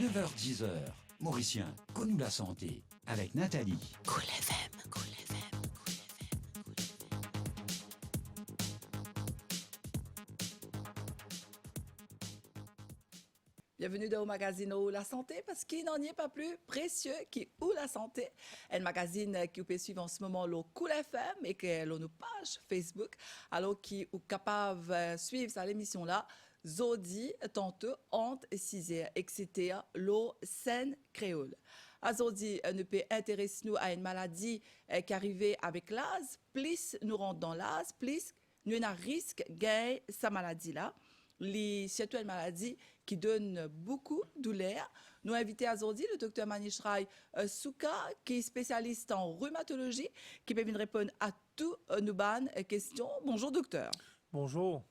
9h-10h, Mauricien, connu la santé, avec Nathalie. Cool FM, Cool FM, Bienvenue dans le magazine Où la santé, parce qu'il n'en est pas plus précieux qu'Où la santé. Un magazine qui peut suivre en ce moment le Cool FM et qui est nos pages Facebook, alors qui est capable de suivre cette émission-là, Zodi, tantôt, entre 6h, etc., l'eau scène créole. Aujourd'hui, nous peut intéresser nous à une maladie qui arrive avec l'âge. Plus nous rentrons dans l'âge, plus nous avons un risque de gagner cette maladie-là. C'est une maladie qui donne beaucoup de douleur. Nous avons invité aujourd'hui le docteur Manishrai Souka, qui est spécialiste en rhumatologie, qui peut venir répondre à toutes nos bonnes questions. Bonjour, docteur. Bonjour.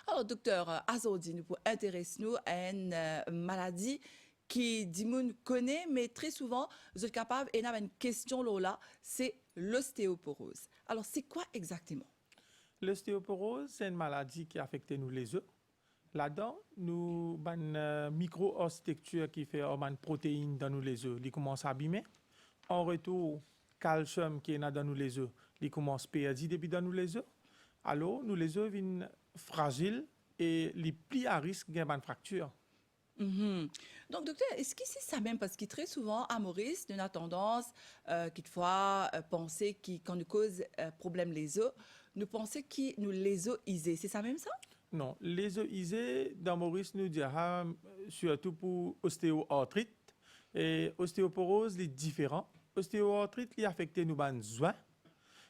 Alors, docteur, aujourd'hui, nous pouvons intéresser nous à une maladie qui, Dimoun connaît, mais très souvent, vous êtes capable, et on a une question là, c'est l'ostéoporose. Alors, c'est quoi exactement? L'ostéoporose, c'est une maladie qui affecte nous les os. Là-dedans, nous avons une micro-architecture qui fait une protéine dans nous les os. Il commence à abîmer. En retour, calcium qui est dans nous les os, il commence à perdre depuis dans nous les os. Alors, nous les os viennent fragiles et les plus à risque d'une fracture. Donc, docteur, est-ce que c'est ça même? Parce que très souvent, à Maurice, nous avons tendance, quelquefois, penser qu'on nous cause problème les os, nous pensons que nous les os isés. C'est ça même ça? Non, les os isés, dans Maurice, nous dira surtout pour ostéoarthrite. Et ostéoporose, est différent. Ostéoarthrite, il affecte nous ban joints.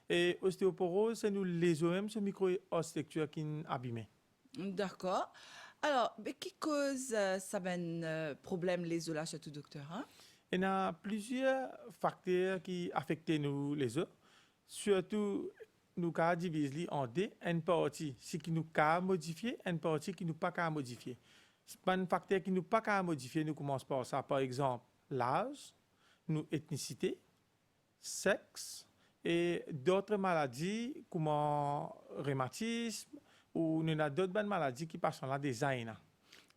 Et ostéoporose, c'est nous les os, ce micro-architecture qui est abîmée. D'accord. Alors, mais qui cause ça problème les os là, chez tout docteur? Hein? Il y a plusieurs facteurs qui affectent nous les os. Surtout, nous avons divisé en deux. Une partie qui nous a modifié, une partie qui nous pas qu'à modifier. Un facteur qui nous pas qu'à modifier, nous commençons par ça. Par exemple, l'âge, nous ethnicité, sexe et d'autres maladies comme rhumatisme ou nous avons d'autres maladies qui passent là des années.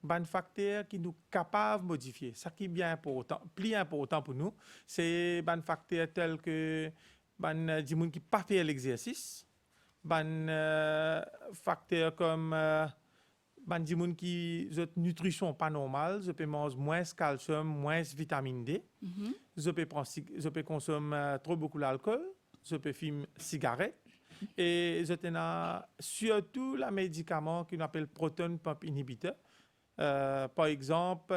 Un facteur qui nous capable de modifier. Ce qui est bien important, plus important pour nous, c'est un facteur tel que des gens qui n'ont pas fait l'exercice, des facteurs comme des gens qui ont une nutrition pas normale, je peux manger moins de calcium, moins de vitamine D, je peux consommer trop beaucoup d'alcool, je peux fumer cigarette, et je tenais surtout les médicaments qu'on appelle proton pump inhibitor. Par exemple,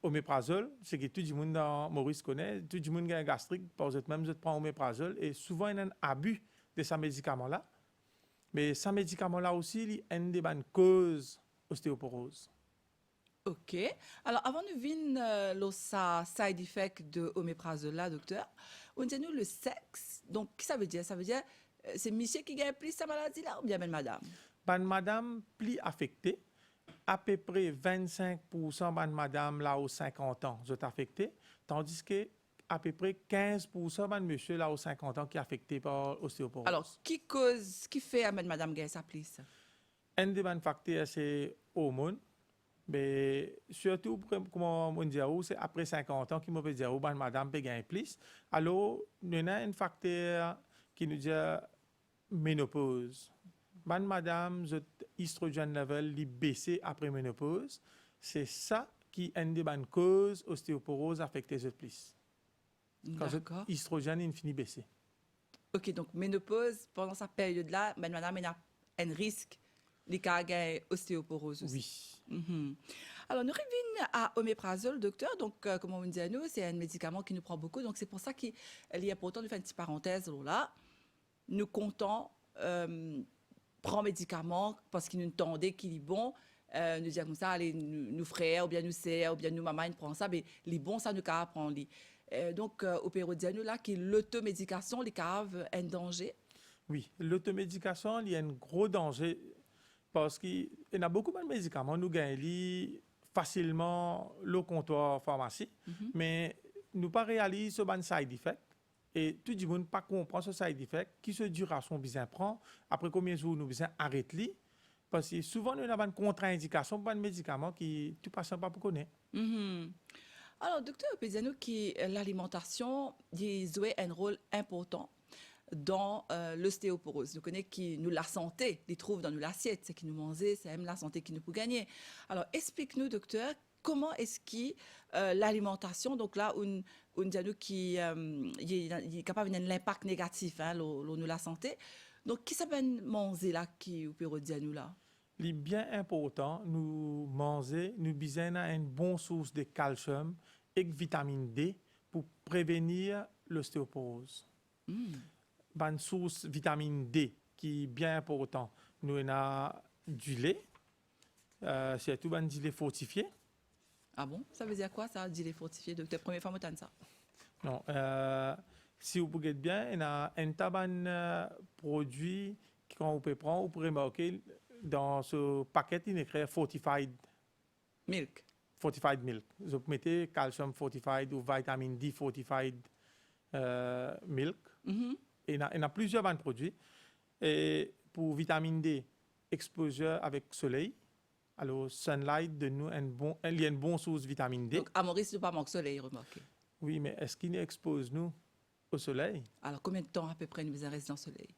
oméprazole, c'est que tout le monde dans Maurice connaît, tout le monde a un gastrique, par exemple, même je prends oméprazole, et souvent il y a un abus de ces médicaments-là. Mais ces médicaments-là aussi, il y a une bonne cause ostéoporose. OK. Alors, avant de venir le side effect de oméprazole là, docteur, on dit nous le sexe. Donc, qu'est-ce que ça veut dire? Ça veut dire c'est monsieur qui gagne plus cette maladie-là ou bien même madame? Madame plus affectée. À peu près 25% de madame là aux 50 ans sont affectés, tandis que à peu près 15% de monsieur là aux 50 ans qui est affecté par l'ostéoporose. Alors, qui fait à madame gagne ça plus? Un des facteurs, c'est hormones. Mais surtout, comme on dit, c'est après 50 ans qu'il peut dire que madame peut gagner plus. Alors, nous avons un facteur qui nous dit ménopause. Madame, votre estrogène level est baissé après ménopause. C'est ça qui est une des causes ostéoporose affectée les plus. Quand votre estrogène est fini baissé. OK, donc ménopause, pendant cette période-là, madame a un risque de gagner ostéoporose aussi. Oui. Alors, nous revenons à oméprazole, docteur. Donc, comme on dit à nous, c'est un médicament qui nous prend beaucoup. Donc, c'est pour ça qu'il est important de faire une petite parenthèse là. Nous comptons prendre médicament parce qu'il nous tendait qu'il est bon. Nous disons comme ça, allez, nous frères, ou bien nous sœurs, ou bien nous maman, ils prennent ça, mais les bons, ça nous peut prendre. Donc, au pérodien, là, qui l'automédication, les caves, un danger? Oui, l'automédication, il y a un gros danger parce qu'il y a beaucoup de médicaments, nous gagnons facilement le comptoir pharmacie, mais nous pas réaliser ce side effect. Et tout le monde pas comprend ce side effect, qui se duration bien prend, après combien de jours nous besoin arrêter Parce que souvent, nous avons une contre-indication pour un médicament qui tout patient pas pour connaître. Mhm. Alors, docteur, peut dire nous que l'alimentation joue un rôle important dans l'ostéoporose. Nous connaissons qui nous la santé, les trouve dans nous l'assiette, c'est qui nous manger, c'est même la santé qui nous peut gagner. Alors, explique-nous, docteur, comment est-ce que l'alimentation, donc là, on dit nous qui est capable d'avoir un impact négatif, hein, nous la santé. Donc, qui s'appelle manger là, qui peut dire nous là? Il est bien important nous manger, nous besoin une bonne source de calcium et de vitamine D pour prévenir l'ostéoporose. Une source vitamine D qui est bien important. Nous avons du lait, surtout du lait fortifié. Ah bon? Ça veut dire quoi, ça, du lait fortifié, docteur? Première fois, je ça. Non, si vous regardez bien, il y a un tabac produit qu'on peut prendre, vous pourrez remarquer dans ce paquet, il est écrit fortified Milk. milk. Vous mettez calcium fortified ou vitamine D fortified milk. Mhm. Et il y a plusieurs produits. Et pour vitamine D, exposure avec soleil. Alors, sunlight, il y a une bonne source de vitamine D. Donc, à Maurice, il ne pas manquer soleil, remarquez. Oui, mais est-ce qu'il expose nous au soleil? Alors, combien de temps à peu près nous devons rester dans le soleil?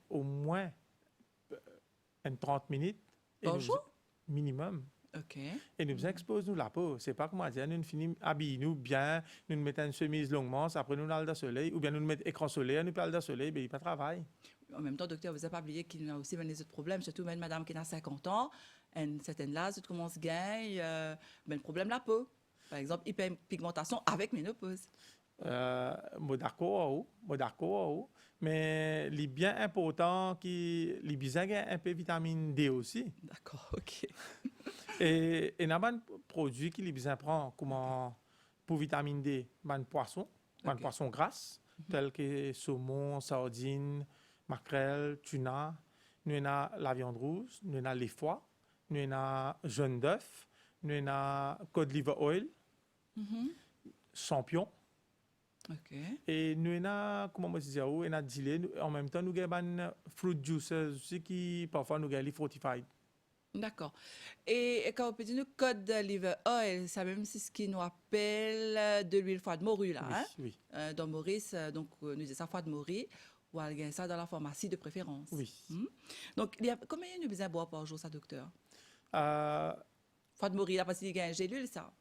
Au moins 30 minutes. Par jour? Minimum. OK. Et nous exposons la peau. C'est pas comment dire, nous finissons habillés bien, nous mettons une chemise longuement, après nous allons dans le soleil, ou bien nous mettons écran solaire, nous allons dans le soleil, mais il n'y a pas de travail. En même temps, docteur, vous n'avez pas oublié qu'il y a aussi des autres problèmes, surtout même madame qui a 50 ans, une certaine âge, tout commence à gagner, le problème de la peau. Par exemple, hyperpigmentation avec ménopause. Moi d'accord, mais il est bien important qu'il y ait un peu de vitamine D aussi. D'accord, OK. Et il y a un produit qui est besoin prendre comme pour vitamine D, un poisson gras, tel que saumon, sardine, maquerelle, tuna. Nous avons la viande rouge, nous avons les foies, nous avons jaune d'œuf, nous avons cod liver oil, champignon. OK. Et nous avons, comment on dit, nous avons du lait. En même temps, nous avons fruit juices aussi qui parfois nous avons les fortified. D'accord. Et quand on peut dire code liver oil, c'est même ce qui nous appelle de l'huile foie de morue là, Oui, hein? oui. Dans Maurice, donc nous disons ça foie de morue, ou elle gagne ça dans la pharmacie de préférence. Oui. Donc, il y a combien nous besoin boire par jour, ça, docteur? Euh, Foie de morue là, parce qu'il y a un gélule, ça.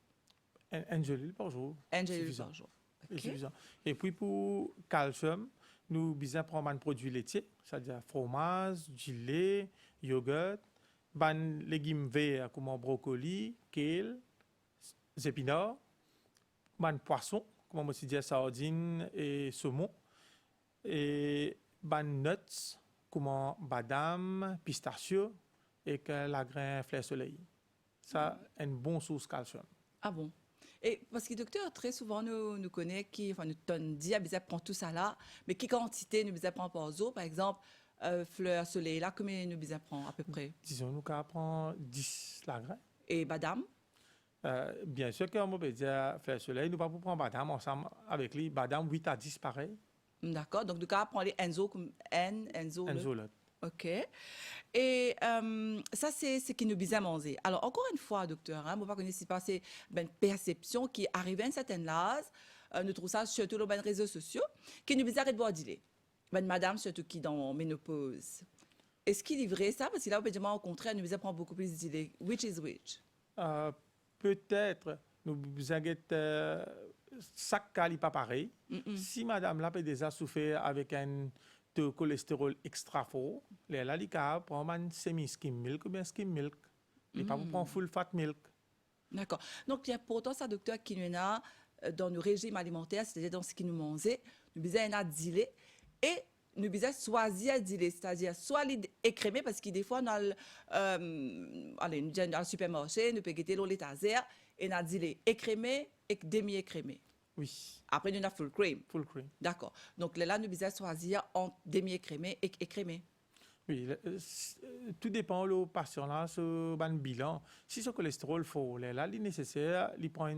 un gélule par jour. Un gélule Suffisant. par jour. C'est OK. suffisant. Et puis pour calcium, nous besoin prendre un produit laitier, c'est-à-dire fromage, du lait, yogourt, ban légumes verts comme brocoli, kale, épinards, ban poisson, comme on dit sardines et saumon, et ban nuts comme badam, pistachio et que la grain fleur soleil. Ça, une bonne source de calcium. Ah bon? Et parce que le docteur, très souvent, nous connaît qui, enfin, nous donne dit, à prend tout ça là, mais quelle quantité nous prend par jour, par exemple, fleur soleil là, combien nous prend à peu près? Disons, nous prend 10 la grain. Et badam? Bien sûr qu'on peut dire fleur soleil, nous ne pouvons pas prendre badam ensemble avec lui, badam 8 à 10 pareil. D'accord, donc nous prend les enzo comme enzo. Enzo là. OK. Et ça, c'est ce qui nous besoin manger. Alors, encore une fois, docteur, hein, moi, pas connaître si c'est une perception qui arrive à une certaine âge. Nous trouvons ça surtout sur les réseaux sociaux, qui nous besoin de boire du lait. Ben, madame, surtout qui dans ménopause. Est-ce qu'il est vrai ça? Parce que là, on peut dire au contraire, nous besoin prendre beaucoup plus du lait. Which is which? Peut-être, nous besoin de chaque cas n'est pas pareil. Si madame là peut déjà souffert avec un de cholestérol extra fort, là, il peut prendre un semi-skim milk ou bien skim milk. Il pas prendre full fat milk. D'accord. Donc, il y a pourtant ça, docteur, qui nous a dans nos régimes alimentaires, c'est-à-dire dans ce qui nous mangeait, nous besoin un dilé et nous besoin choisir dilé, c'est-à-dire soit écrémé parce que des fois, allez, nous allons dans le supermarché, nous pouvons guetter l'eau l'étagère et nous dilé écrémé et demi-écrémé. Oui. Après, nous avons full cream. Full cream. D'accord. Donc là, nous besoin choisir entre demi-écrémé et écrémé. Oui, tout dépend du patient là, sur le bilan. Si ce cholestérol fort, là, il est nécessaire, il prend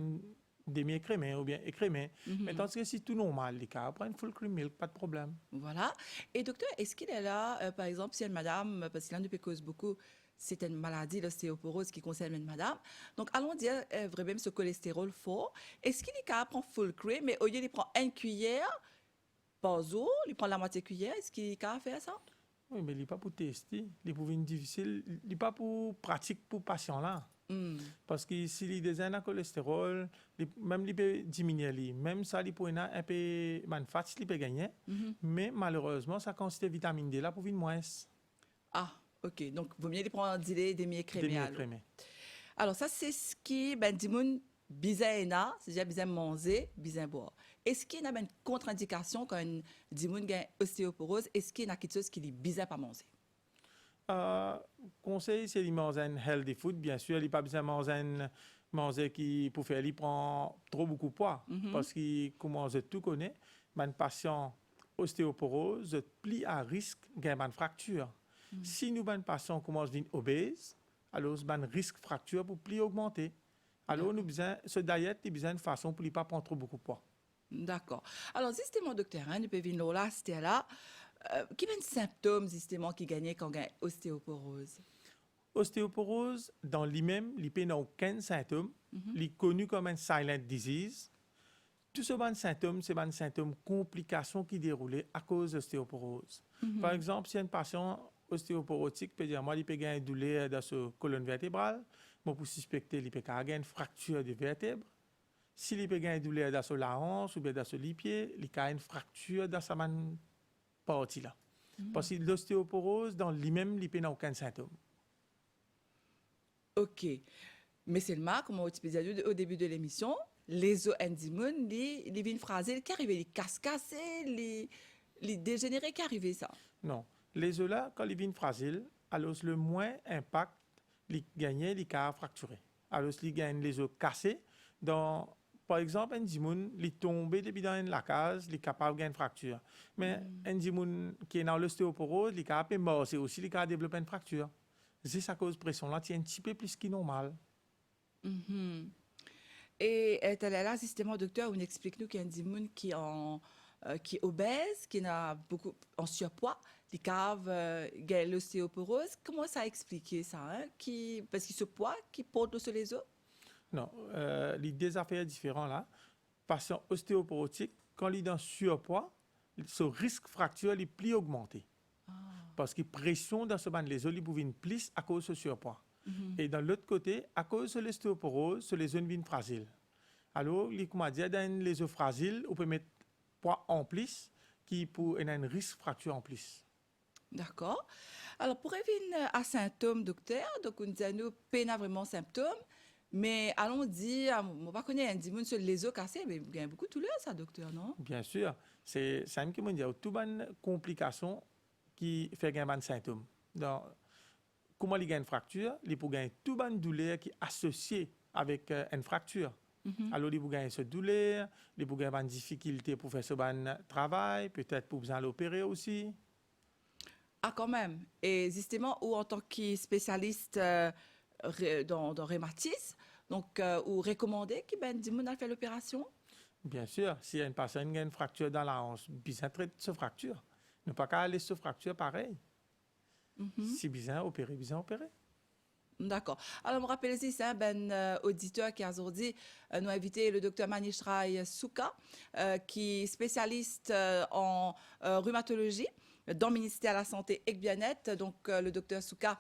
demi-écrémé ou bien écrémé. Mais tandis que si tout normal, les cas, prendre full cream milk, pas de problème. Voilà. Et docteur, est-ce qu'il est là, par exemple, si une madame, parce qu'il en a cause beaucoup, c'est une maladie, l'ostéoporose, qui concerne une madame. Donc, allons dire vraiment ce cholestérol fort. Est-ce qu'il est capable de prendre full cream, mais au lieu de prendre une cuillère par jour, il prend la moitié cuillère, est-ce qu'il est capable de faire ça? Oui, mais il n'est pas pour tester, il est pour une difficile, il n'est pas pour pratique pour patient là. Parce que s'il y a des cholestérol, même il peut diminuer, même ça, il peut un peu de fat, il peut gagner, mais malheureusement, ça consiste vitamine D là pour une moins. Ah, ok. Donc, vaut mieux les prendre des demi-écrémés. Demi-écrémé. Alors, ça, c'est ce qui, ben, dit moun, bizarre, c'est-à-dire bizarre manger, bizarre boire. Est-ce qu'il y a une contre-indication quand un dit moun a ostéoporose? Est-ce qu'il y a quelque chose qui est bizarre pas manger? Conseil, c'est de manger un healthy food. Bien sûr, il n'y a pas besoin de manger qui, pour faire, il prend trop beaucoup de poids. Parce que, comme on tout connaît, un patient ostéoporose plie à risque d'une fracture. Si nous, un patient commence à devenir obèse, alors un risque de fracture pour pli augmenter. Alors, nous besoin, ce diète, il besoin de façon pour ne pas prendre trop beaucoup de poids. D'accord. Alors, justement, docteur, nous pouvons venir là, c'était là. Quels sont les symptômes, justement, qui gagnent quand on a ostéoporose? Ostéoporose, dans lui-même, il n'a aucun symptôme. Il est connu comme un silent disease. Tous ces symptômes, c'est des symptômes complications qui déroulent à cause de l'ostéoporose. Par exemple, si un patient ostéoporotique peut dire, moi, il peut avoir une douleur dans sa colonne vertébrale, moi, pour suspecter, il peut avoir une fracture de vertèbre. S'il peut avoir une douleur dans sa larynx ou bien dans ses pieds, il peut avoir une fracture dans sa partie là. Parce que l'ostéoporose, dans lui-même, il n'a aucun symptôme. OK. Mais seulement, comme on dit au début de l'émission, les os endimon, les vignes phrasées qui arrivent, les cassés, les dégénérés qui arrivent, ça. Non. Les os là, quand ils viennent fragiles, alors le moins impact, les gagnent, les cas fracturés. Alors, ils gagnent les os cassés. Par exemple, un dimoun, il est tombé depuis dans la case, il est capable de gagner une fracture. Mais un dimoun qui est dans l'ostéoporose, il est capable de mort, c'est aussi il est capable de développer une fracture. C'est sa cause de pression là, c'est un petit peu plus que normal. Et tu es là, justement, docteur, on explique-nous qu'il y a un dimoun qui est obèse, qui a beaucoup en surpoids, qui a l'ostéoporose. Comment ça a expliqué ça? Parce que ce poids qui porte sur les os? Non, les deux affaires différentes là. Patient ostéoporotique, quand il est dans surpoids, ce risque de fracture est plus augmenté. Parce que la pression dans ce bande les os, il peut plus à cause de ce surpoids. Et dans l'autre côté, à cause de l'ostéoporose, les zones viennent fragiles. Alors, comme dit, dans les os fragiles, on peut mettre poids en plus qui peut avoir un risque de fracture en plus. D'accord. Alors, pour revenir à symptômes, docteur, donc on dit à nous, peine à vraiment symptômes. Mais allons dire, on va connaître un dimanche sur les os cassés, mais il y a beaucoup de douleur, ça, docteur, non? Bien sûr. C'est ça qui me dit, toutes les complications qui font gagner des symptômes. Donc, comment il y a une fracture, il peut gagner toutes les douleurs qui sont associées avec une fracture. Alors, il peut gagner cette douleur, il peut gagner des difficultés pour faire ce travail, peut-être pour besoin l'opérer aussi. Ah, quand même. Et justement, ou en tant que spécialiste dans rhumatisme, donc, ou recommandé qu'il y fait l'opération? Bien sûr, si une personne a une fracture dans la hanche, bien traiter cette fracture. Ne pas qu'à aller sur fracture pareil. Si bien opérer, bien opérer. D'accord. Alors, je me rappelle aussi, c'est un auditeur qui a aujourd'hui nous invité le docteur Manishrai Souka, qui est spécialiste en rhumatologie dans le ministère de la Santé et du Bien-être. Donc, le docteur Souka,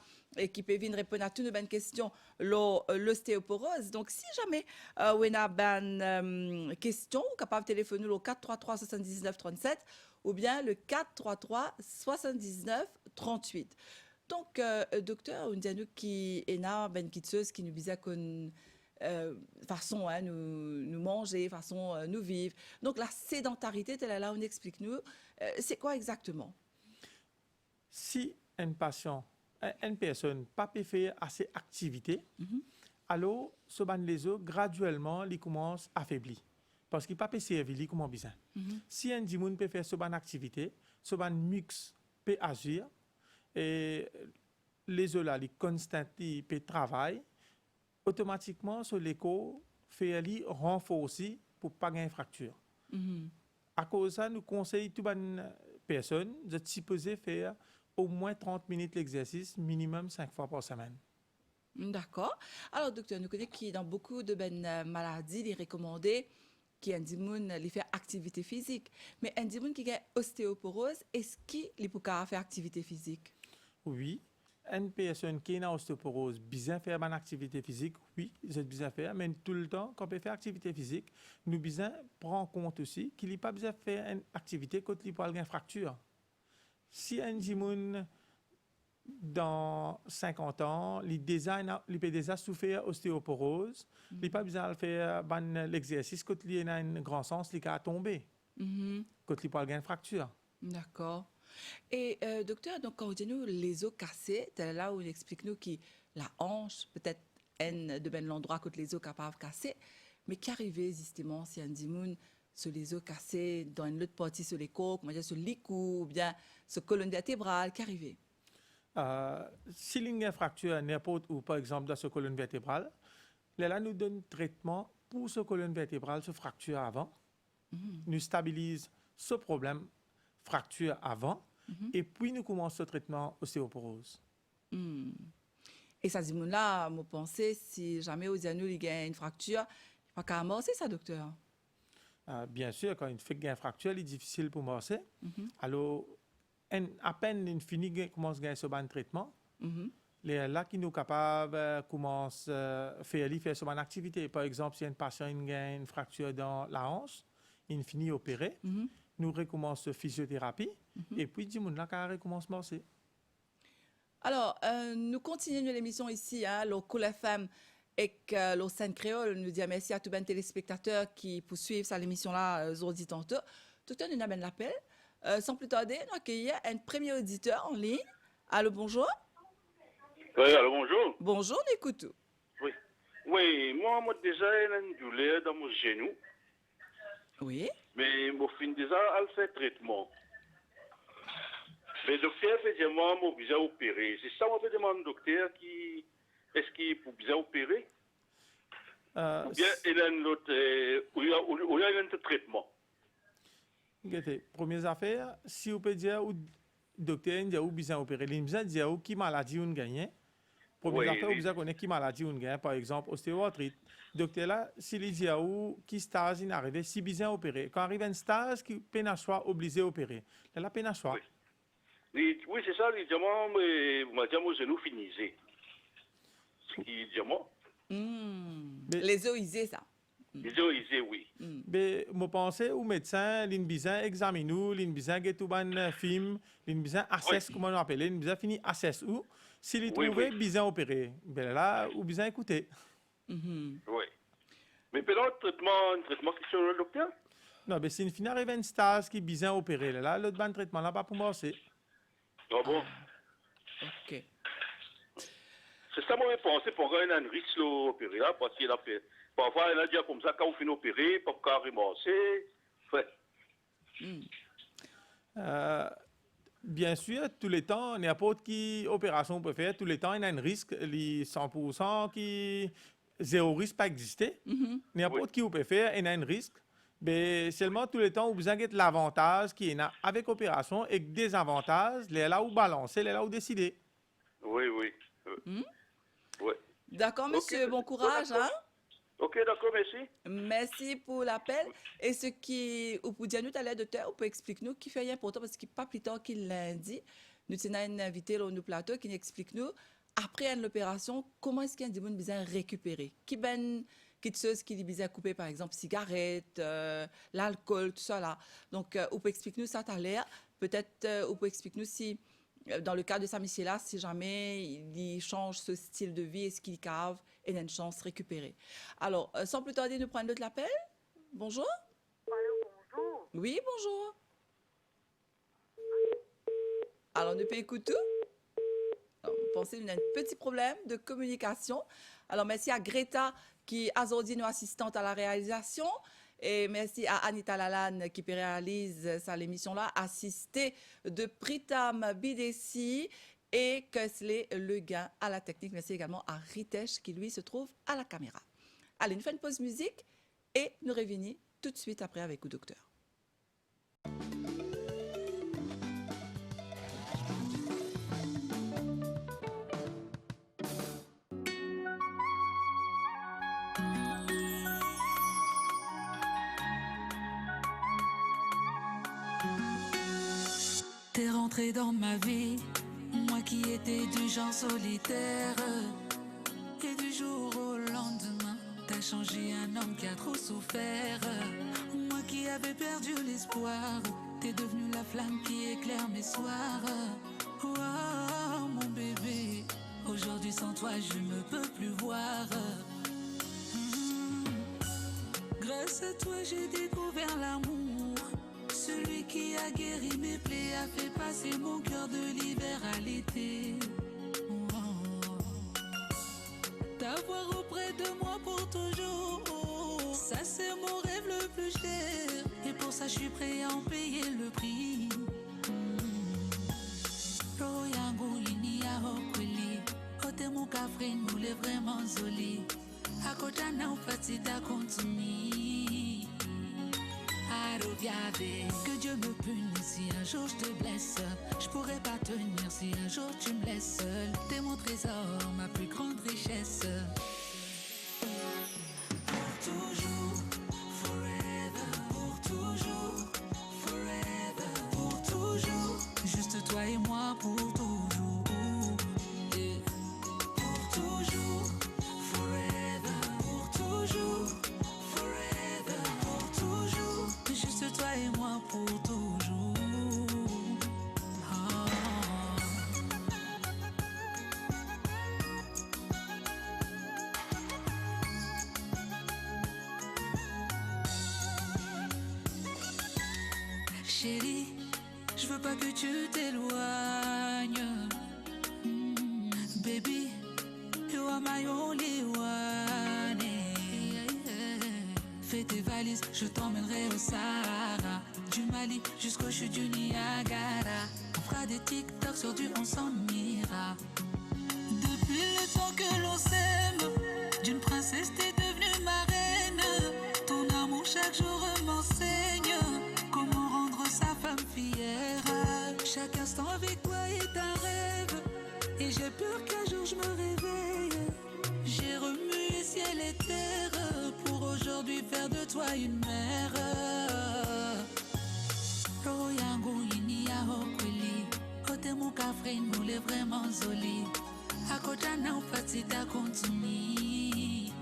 qui peut venir répondre à toutes nos bonnes questions, l'ostéoporose. Donc, si jamais vous avez une question, vous êtes capable de téléphoner au 433 79 37 ou bien le 433 79 38. Donc, docteur, on dit qui est là, ben kitseuse qui nous disait qu'on façon nous manger, façon nous vivre. Donc, la sédentarité, telle là, on explique nous, c'est quoi exactement? Si une personne pas peut faire assez d'activité, alors ce ban les os graduellement il commence à affaiblir parce qu'il pas peut servir comme besoin. Si un dimoun peut faire ce ban activité, ce ban mux peut agir et les os là, les constants peut travailler automatiquement sur l'écho faire renforcer pour pas gagner fracture. À cause de ça, nous conseillons toutes les personnes de supposer faire au moins 30 minutes l'exercice, minimum 5 fois par semaine. D'accord. Alors, docteur, nous connaissons que dans beaucoup de maladies, il est recommandé qu'il y ait un dimoun qui fait activité physique. Mais un dimoun qui a ostéoporose, est-ce qu'il peut faire activité physique? Oui, une personne qui a une ostéoporose, besoin faire une activité physique, oui, ils ont besoin faire, mais tout le temps, quand on peut faire activité physique, nous besoin prendre en compte aussi qu'il n'y a pas besoin de faire une activité quand il peut avoir une fracture. Si un dimoun dans 50 ans, il peut déjà souffrir ostéoporose, il n'a pas besoin de faire l'exercice quand il a un grand sens, il a tombé, quand il peut avoir une fracture. D'accord. Et docteur, donc quand on dit nous les os cassés, c'est là où il explique nous que la hanche, peut-être un de l'endroit que les os capables de casser, mais qu'arriver justement si un dimoun sur les os cassés dans une autre partie sur les côtes, comment dire, sur les coups, ou bien sur colonne vertébrale, qu'arriver? Si il y a une fracture n'importe où, par exemple dans ce colonne vertébrale, là nous donne traitement pour ce colonne vertébrale, ce fracture avant, nous stabilise ce problème fracture avant, et puis nous commençons le traitement ostéoporose. Et ça dit là, moi pensais si jamais aux anneaux il y a une fracture, il pas qu'à amorcer ça, docteur. Bien sûr, quand il fait une fracture, il est difficile pour amorcer. Alors, à peine une finit commence à gagner ce bon traitement, là qui nous capable commence faire ce bonne activité. Par exemple, si un patient a une fracture dans la hanche, il finit opérer, nous recommençons physiothérapie et puis du monde là qui recommence à marcher. Alors, nous continuons l'émission ici, hein, le Cool FM et le Scène Créole. Nous disons merci à tous les téléspectateurs qui poursuivent cette émission-là aujourd'hui tantôt. Tout le monde a l'appel. Sans plus tarder, nous accueillons un premier auditeur en ligne. Allô, bonjour. Oui, allô, bonjour. Bonjour, on écoute. Oui, moi, déjà, j'ai une douleur dans mon genou. Oui. Mais je fin déjà à faire traitement. Mais le docteur fait dire moi, je suis opéré. C'est ça, moi, je demande au docteur est-ce qu'il peut bien opérer? Ou bien il y a un autre, ou il y a un autre traitement. Première affaire, si vous pouvez dire au docteur dit où besoin opérer, il besoin dire qui maladie on gagne. Première affaire, vous besoin connaître qui maladie on gagne, par exemple ostéoarthrite. Docteur là, s'il dit où qui stage il arrive, si besoin opérer. Quand arrive un stage qui peine à choix obligé opérer. Là la peine à choix. Oui, c'est ça, il dit moi, mon genou finissait. Il dit moi. Les os isés, ça. Les os isés, oui. Mais je pense au médecin, il besoin examiner nous, il besoin get tout ban film, il besoin assess comment on appelle, il besoin finir assess où s'il trouve besoin opérer. Ben là ou besoin écouter. Oui. Mais peut-être un traitement qui sur le docteur? Non, mais si une fin arrive un stage qui besoin opérer là, l'autre ban traitement là pas pour moi c'est. Ah bon. OK. C'est ça, moi, je pensais pour gagner un risque l'opérer là, parce qu'il a fait. Parfois, il a dit comme ça, quand on finit d'opérer, pour carrément, c'est. Bien sûr, tous les temps, n'importe quelle opération on peut faire, tous les temps, il y a un risque, les 100% qui. Zéro risque pas exister. N'importe qui peut faire, il y a un risque. Mais seulement tous les temps, vous avez l'avantage qui est là avec opération et des avantages, les là où balancer, les là où décider. Oui. Oui. D'accord, monsieur, bon courage. Hein? Ok, d'accord, merci. Merci pour l'appel. Et ce qui, vous pouvez dire nous, à docteur, vous pouvez expliquer nous qui fait important parce qu'il pas plus tard qu'il lundi, nous tenons un invité sur nos plateaux qui nous explique nous, après l'opération, comment est-ce qu'il y a des gens besoin récupérer? Qui ben quelque chose qui est besoin couper, par exemple, cigarettes, l'alcool, tout ça là. Donc, vous pouvez expliquer nous ça tout à l'heure. Peut-être, vous pouvez expliquer nous si, dans le cas de Saint-Michel là, si jamais il change ce style de vie, est-ce qu'il cave et il a une chance de récupérer. Alors, sans plus tarder, nous prenons d'autres l'appel. Bonjour. Allô, bonjour. Oui, bonjour. Alors, nous peut écouter tout. Alors, vous pensez qu'il y a un petit problème de communication. Alors, merci à Greta qui a aujourd'hui nous assistante à la réalisation. Et merci à Anita Lalanne qui réalise cette émission-là, assistée de Pritam Bidessi et Kesley Leguin à la technique. Merci également à Ritesh qui, lui, se trouve à la caméra. Allez, nous faisons une pause musique et nous revenons tout de suite après avec le docteur. T'es rentré dans ma vie, moi qui étais du genre solitaire. Et du jour au lendemain, t'as changé un homme qui a trop souffert. Moi qui avais perdu l'espoir, t'es devenu la flamme qui éclaire mes soirs. Oh mon bébé, aujourd'hui sans toi je ne peux plus voir. Grâce à toi j'ai découvert l'amour. Celui qui a guéri mes plaies a fait passer mon cœur de l'hiver à l'été. T'avoir auprès de moi pour toujours, ça c'est mon rêve le plus cher. Et pour ça je suis prêt à en payer le prix. Roho yangu inia hokweli, ote mukafri moule vraiment zoli. Akota na upatida kontumi. Que Dieu me punisse si un jour je te blesse. Je pourrais pas tenir si un jour tu me laisses seul. T'es mon trésor, ma plus grande richesse. Pour toujours, forever. Pour toujours, forever. Pour toujours, juste toi et moi pour toujours. Yeah. Pour toujours, forever. Pour toujours. Juste toi et moi pour toujours. Oh. Chérie, je veux pas que tu t'éloignes. Baby, you are my only one. Fais tes valises, je t'emmènerai au Sahara. Du Mali jusqu'au chute du Niagara. On fera des TikTok sur du on s'ennuiera. Depuis le temps que l'on s'aime, d'une princesse t'es devenue ma reine. Ton amour chaque jour m'enseigne comment rendre sa femme fière. Chaque instant avec toi est un rêve. Et j'ai peur qu'un jour je me réveille. J'ai remué ciel et terre pour aujourd'hui faire de toi une mère. Roho yangu inia hokweli, ote mukafri moule vraiment zoli. Akota na upatida kontumi.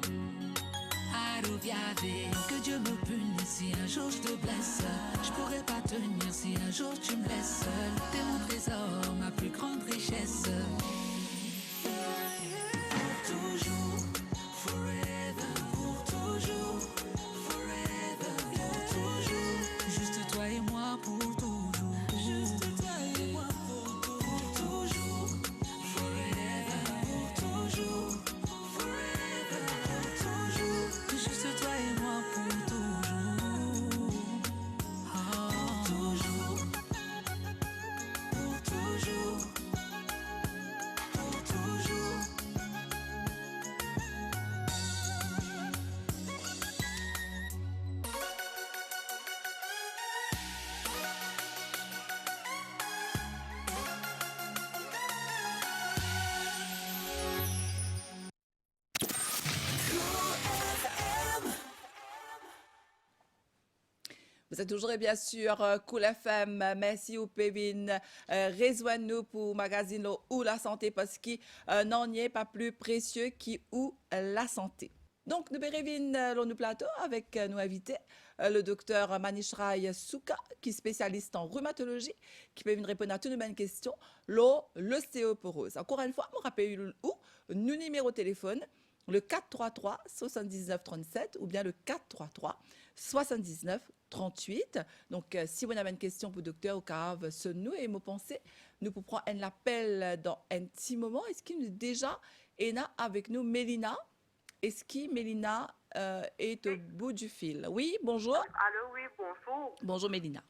Que Dieu me punisse si un jour je te blesse. Je pourrais pas tenir si un jour tu me laisses seul. T'es mon trésor, ma plus grande richesse. Pour toujours, forever. Pour toujours, forever. Pour toujours, juste toi et moi pour toujours. Juste toi et moi pour toujours. Pour toujours, forever. Pour toujours, forever. Pour toujours, juste toi et moi pour toujours. Oh. Pour toujours, pour toujours, pour toujours. Vous êtes toujours et bien sûr Cool FM. Merci au Pévin. Rejoignez-nous pour magazine ou la santé parce qu'il n'en est pas plus précieux qui ou la santé. Donc, nous revenons dans plateau avec nos invités, le docteur Manishrai Souka, qui est spécialiste en rhumatologie, qui peut venir répondre à toutes nos questions, l'ostéoporose. Encore une fois, je me rappelle où nous numéro de téléphone, le 433 79 37 ou bien le 433 79 38. Donc, si vous avez une question pour le docteur ou cave, nous et nous pensez, nous pouvons prendre un appel dans un petit moment. Est-ce qu'il nous déjà est là avec nous, Mélina? Est-ce que Mélina est au bout du fil? Oui, bonjour. Allô, oui, bonjour. Bonjour, Mélina.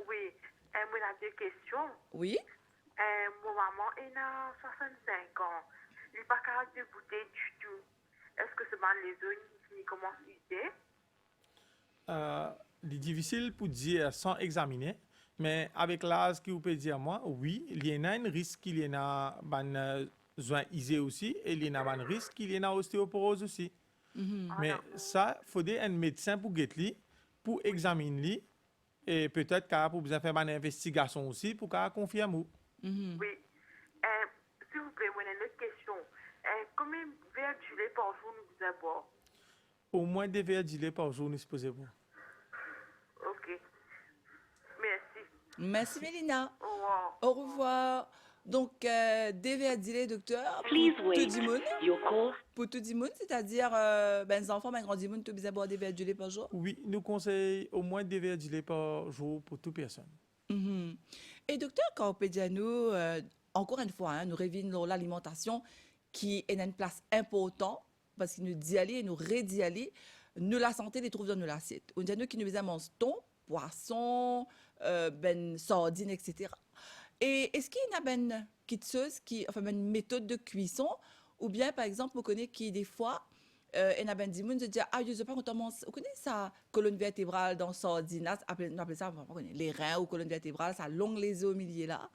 Oui, moi, j'ai deux questions. Oui. Mon maman est à 65 ans. Il n'est pas capable de goûter du tout. est-ce que c'est les zones qui commencent à user? C'est difficile pour dire sans examiner, mais avec l'âge qui vous peut dire moi, oui, il y en a un risque qu'il y en a un joint isé aussi, et il y en a un risque qu'il y en a ostéoporose aussi. Mais ça, il faudrait un médecin pour guetter, pour examiner, et peut-être qu'il pour besoin faire une investigation aussi pour qu'il confirme. Oui. S'il vous plaît, moi, une autre question. Combien de verres de lait par jour nous vous boire? Au moins 2 verres de lait par jour, nous supposons boire. Ok. Merci. Merci, Mélina. Au revoir. Au revoir. Donc, DVA docteur, Please pour wait. tout le monde. Your call. Pour tout le monde, c'est-à-dire, les enfants, les grands monde, tu as boire des verres de lait par jour? Oui, nous conseillons au moins 2 verres de lait par jour pour toute personne. Et docteur, quand on peut dire nous, encore une fois, nous revenons l'alimentation qui est une place importante parce qu'il nous dit aller et nous redit aller, nous la santé les trouve dans nos assiettes. On dit nous qui nous manger thon, poisson, sardines, etc. Et est-ce qu'il y a une kitseuse une méthode de cuisson ou bien par exemple on connaît qui des fois il y a des gens qui disent ah je sais pas quand on mange, vous connaissez ça colonne vertébrale dans sardines, on appelle ça les reins ou colonne vertébrale, ça longue les os au milieu là.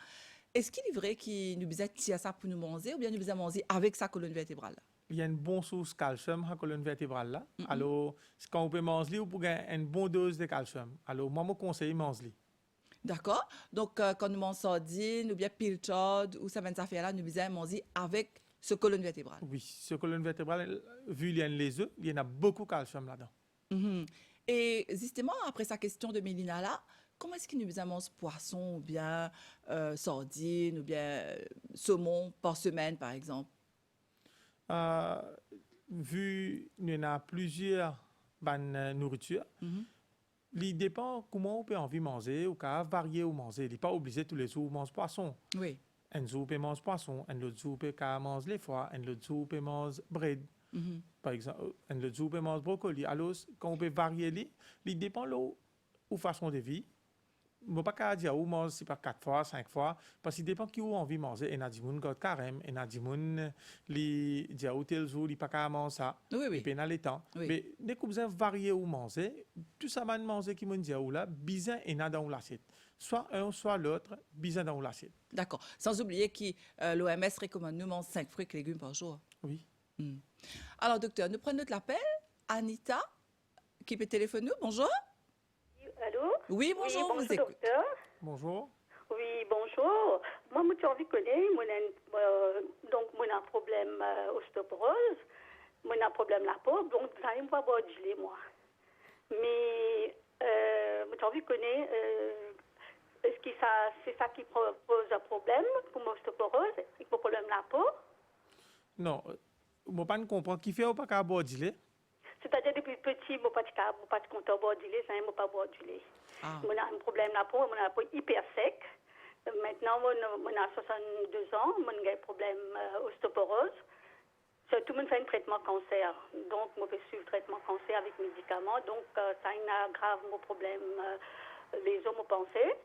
Est-ce qu'il est vrai qu'il nous besoin tirer ça pour nous manger ou bien nous besoin manger avec sa colonne vertébrale? Il y a une bonne source de calcium dans la colonne vertébrale là. Alors quand on peut manger, on peut gagner une bonne dose de calcium. Alors moi, je conseille de manger. D'accord. Donc, quand nous mangeons sardines ou bien pilchard ou ça affaires-là, nous besoin manger avec ce colonne vertébrale. Oui, ce colonne vertébrale, vu qu'il y a les œufs, il y en a beaucoup de calcium là-dedans. Et justement, après sa question de Mélina là, comment est-ce qu'il nous besoin manger poisson ou bien sardines ou bien saumon par semaine, par exemple? Vu qu'il y en a plusieurs nourritures, il dépend comment on peut envie de manger ou qu'à varier ou manger. Il n'est pas obligé tous les jours de manger poisson. Oui. Un jour, on peut manger poisson, un autre jour, on peut manger les foies, un autre jour, on peut manger bread. Par exemple, un autre jour, on peut manger brocoli. Alors, quand on peut varier, il dépend de la façon de vie. Je ne peux pas dire où manger pas 4 fois, 5 fois, parce qu'il dépend qui a envie de manger. Il y a des gens qui ont carême, il y a des gens qui disent tel jour, ils ne peuvent pas manger ça. Oui, oui. Et puis, il y a le temps. Oui. Mais dès que vous avez varié ou manger, tout ça va manger qui me dit là, bizarre et dans l'assiette. Soit un, soit l'autre, bizarre dans l'assiette. D'accord. Sans oublier que l'OMS recommande nous manger 5 fruits et légumes par jour. Oui. Alors, docteur, nous prenons notre appel. Anita, qui peut téléphoner nous. Bonjour. Allô? Oui, bonjour, oui, vous écoute. Docteur. Bonjour. Oui, bonjour. Moi, j'ai envie de connaître, donc, moi, j'ai un problème ostéoporose, moi, j'ai un problème de la peau, donc, j'arrive pas à boire du lait, moi. Mais, j'ai envie de connaître, est-ce que c'est ça qui pose un problème pour mon ostéoporose et pour le problème de la peau? Non, je ne comprends pas qui fait ou pas qu'à boire du lait. C'est-à-dire, depuis petit, je ne suis pas content de boire du lait, je ne pas boire du lait. J'ai un problème de la peau, j'ai la peau hyper sec. Maintenant, j'ai 62 ans, j'ai un problème ostéoporose. Tout le monde fait un traitement cancer. Donc, je fais suivre le traitement cancer avec médicaments. Donc, ça aggrave mon problème, les os, mon pensée.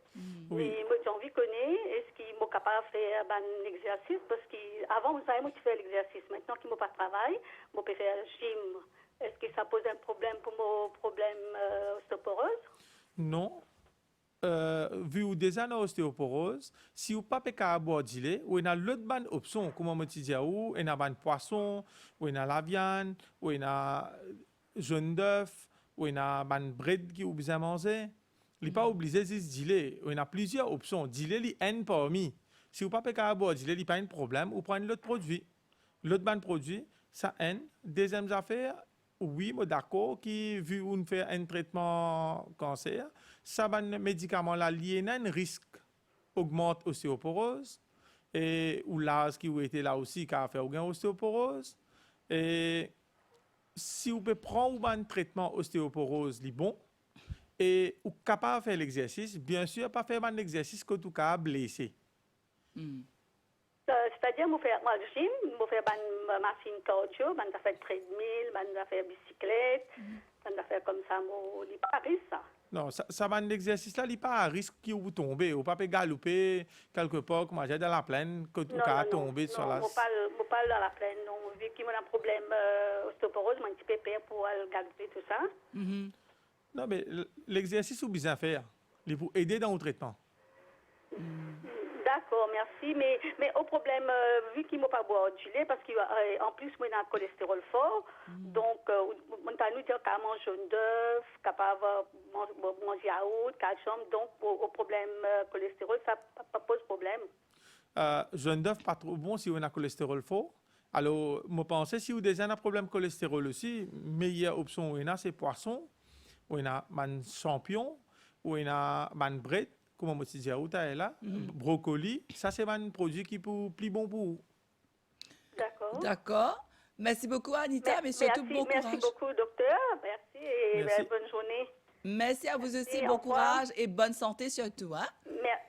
Oui. Mais moi, j'ai envie de connaître, est-ce qu'ils sont capables de faire un exercice? Parce qu'avant, vous savez, moi, je fais l'exercice. Maintenant qu'ils n'ont pas de travail, je peux faire le gym. Est-ce que ça pose un problème pour mon problème ostéoporose? Non. Vu ou déjà dans l'ostéoporose, si vous n'avez pas boire du lait, ou il y a l'autre bonne option, comme on dit, ou il y a un poisson, ou il y a la viande, ou il y a jaune d'œuf, ou il y a un bread qui vous besoin manger. Il n'est pas obligé de dire du lait. Il y a plusieurs options. Du lait, il y a un parmi. Si vous n'avez pas boire du lait, il n'y a pas de problème, vous prenez l'autre produit. L'autre bon produit, ça un. Deuxième affaire, oui, mais d'accord, qui, vu qu'on fait un traitement cancer, ça va médicament là lié à un risque augmente ostéoporose et ou l'âge qui a été là aussi qui a fait une ostéoporose. Et si vous pouvez prendre un traitement ostéoporose, c'est bon. Et vous êtes capable de faire l'exercice, bien sûr, pas faire un exercice que tout cas blessé. C'est-à-dire, je fais le gym, je fais une machine cardio, je fais treadmill, je fais bicyclette, je fais comme ça, je pas risque ça. Non, ça va un exercice là, il n'y a pas un risque que vous tombez. Vous ne pouvez pas galoper quelque part, comme j'ai dans la plaine, que vous pouvez tomber sur la... Non, je parle dans la plaine. Non, vu qu'il y a un problème ostéoporose, un petit peu peur pour galoper tout ça. Non, mais l'exercice, vous besoin faire. Il pour aider dans le traitement. D'accord, merci. Mais au problème, vu qu'il ne m'a pas boire du lait, parce qu'en plus, moi, j'ai un cholestérol fort, donc, on t'a nous dire qu'à manger jaune d'œuf, capable de manger yaourt, calcium, donc, au problème cholestérol, ça ne pose problème. Jaune d'œuf, pas trop bon si on a cholestérol fort. Alors, je pense si vous avez un problème de cholestérol aussi, meilleure option, c'est poisson, on a man champignon, on a man bread, comme on dit là, brocoli, ça c'est un produit qui est plus bon pour vous. D'accord. D'accord. Merci beaucoup, Anita, mais surtout bon courage. Merci beaucoup, docteur. Merci et bonne journée. Merci à vous aussi, bon courage et bonne santé surtout. Hein?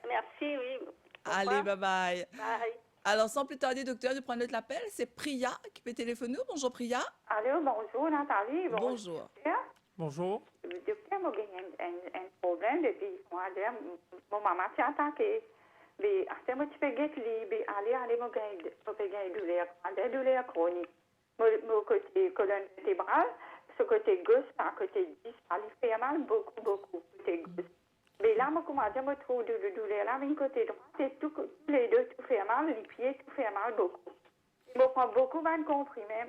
Merci, oui. Allez, bye-bye. Bye. Alors, sans plus tarder, docteur, de prendre notre appel, c'est Priya qui peut téléphoner. Bonjour, Priya. Allô, bonjour, Nathalie. Bonjour. Bonjour. Docteur, j'ai un problème depuis moi. Mon maman s'est attaquée. Mais après, moi, tu peux aller, moi, je vais douleur chronique. Mon côté colonne vertébrale, ce côté gauche, par côté 10, ça lui fait mal beaucoup, côté gauche. Mais là, moi, comment dire, moi, trouve de douleur là, mais côté droit, c'est tous les deux, tout fait mal, les pieds, tout fait mal beaucoup. Je prends beaucoup de comprimés,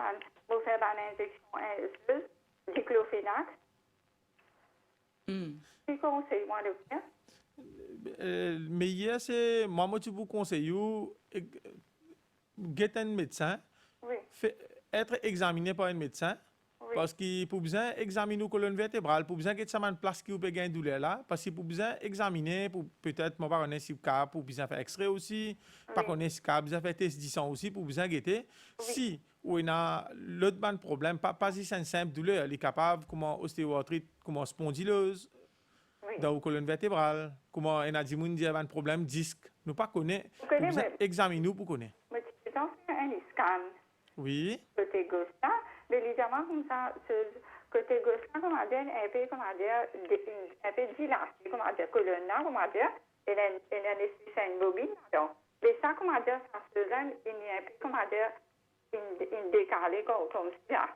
je fais une injection diclofenac. Quel conseil, moi, docteur? Mais hier, c'est moi, je vous conseille, get un médecin, être examiné par un médecin. Oui. Parce qu'il faut besoin examiner la colonne vertébrale, pour besoin que ça une place qui vous peut gagner douleur là, parce qu'il faut besoin examiner, pour peut-être moi pas connaître si cas pour besoin faire extrait aussi, pas connaître si cas besoin faire test du sang aussi pour besoin guetter. Si on a l'autre ban problème, pas si c'est une simple douleur, il est capable comment ostéoarthrite, comment spondylose dans la colonne vertébrale, comment on a dit moun dit un problème disque, nous pas connaître, examiner pour connaître. Mais tu peux en faire un scan. Oui. Côté gauche là. Mais légèrement comme ça, côté gauche là, comment dire, un peu dilaté, comment dire, colonne là, comment dire, il a nécessaire une bobine, donc. Mais ça, comment dire, ça se donne, il y a un peu, comment dire, une décalée comme ça.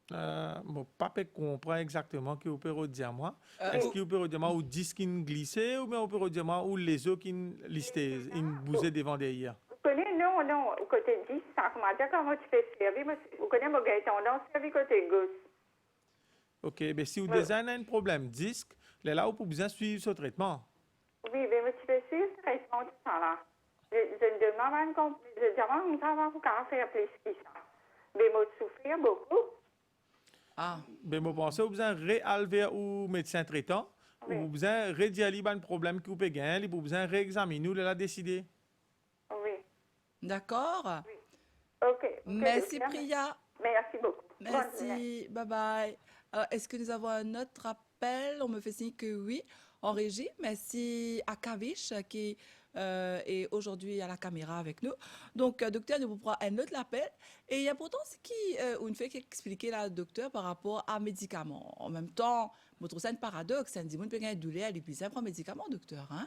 Je pas comprendre exactement ce que vous pouvez dire moi. Est-ce que vous pouvez dire moi ou disque qui glissé ou bien vous pouvez dire moi ou les os qui listés, une bousée devant derrière? Non, côté 10, ça, comment dire, comment tu fais servir, vous connaissez mon gars, tendance servir côté gauche. Ok, mais si vous avez un problème disque, là, vous pouvez bien suivre ce traitement. Oui, mais tu peux suivre ce traitement, tout ça là. Je demande comme ça, va vous faire plus que ça. Mais moi, souffrir beaucoup. Mais je pense que vous avez réalver au médecin traitant, ou vous avez rédialiser un problème que vous pouvez gagner, vous avez réexaminer, vous allez décider. Oui. D'accord. Oui. Ok. Merci, Priya. Merci beaucoup. Merci. Bye bye. Alors, est-ce que nous avons un autre appel? On me fait signe que oui, en régie. Merci à Kavish qui est aujourd'hui à la caméra avec nous. Donc, docteur, nous vous prend un autre appel. Et il y a pourtant ce qui, une fait expliquer là, docteur, par rapport à médicaments. En même temps, je trouve ça un paradoxe. On dit qu'on peut gagner douleur, il peut prendre médicaments, docteur, hein?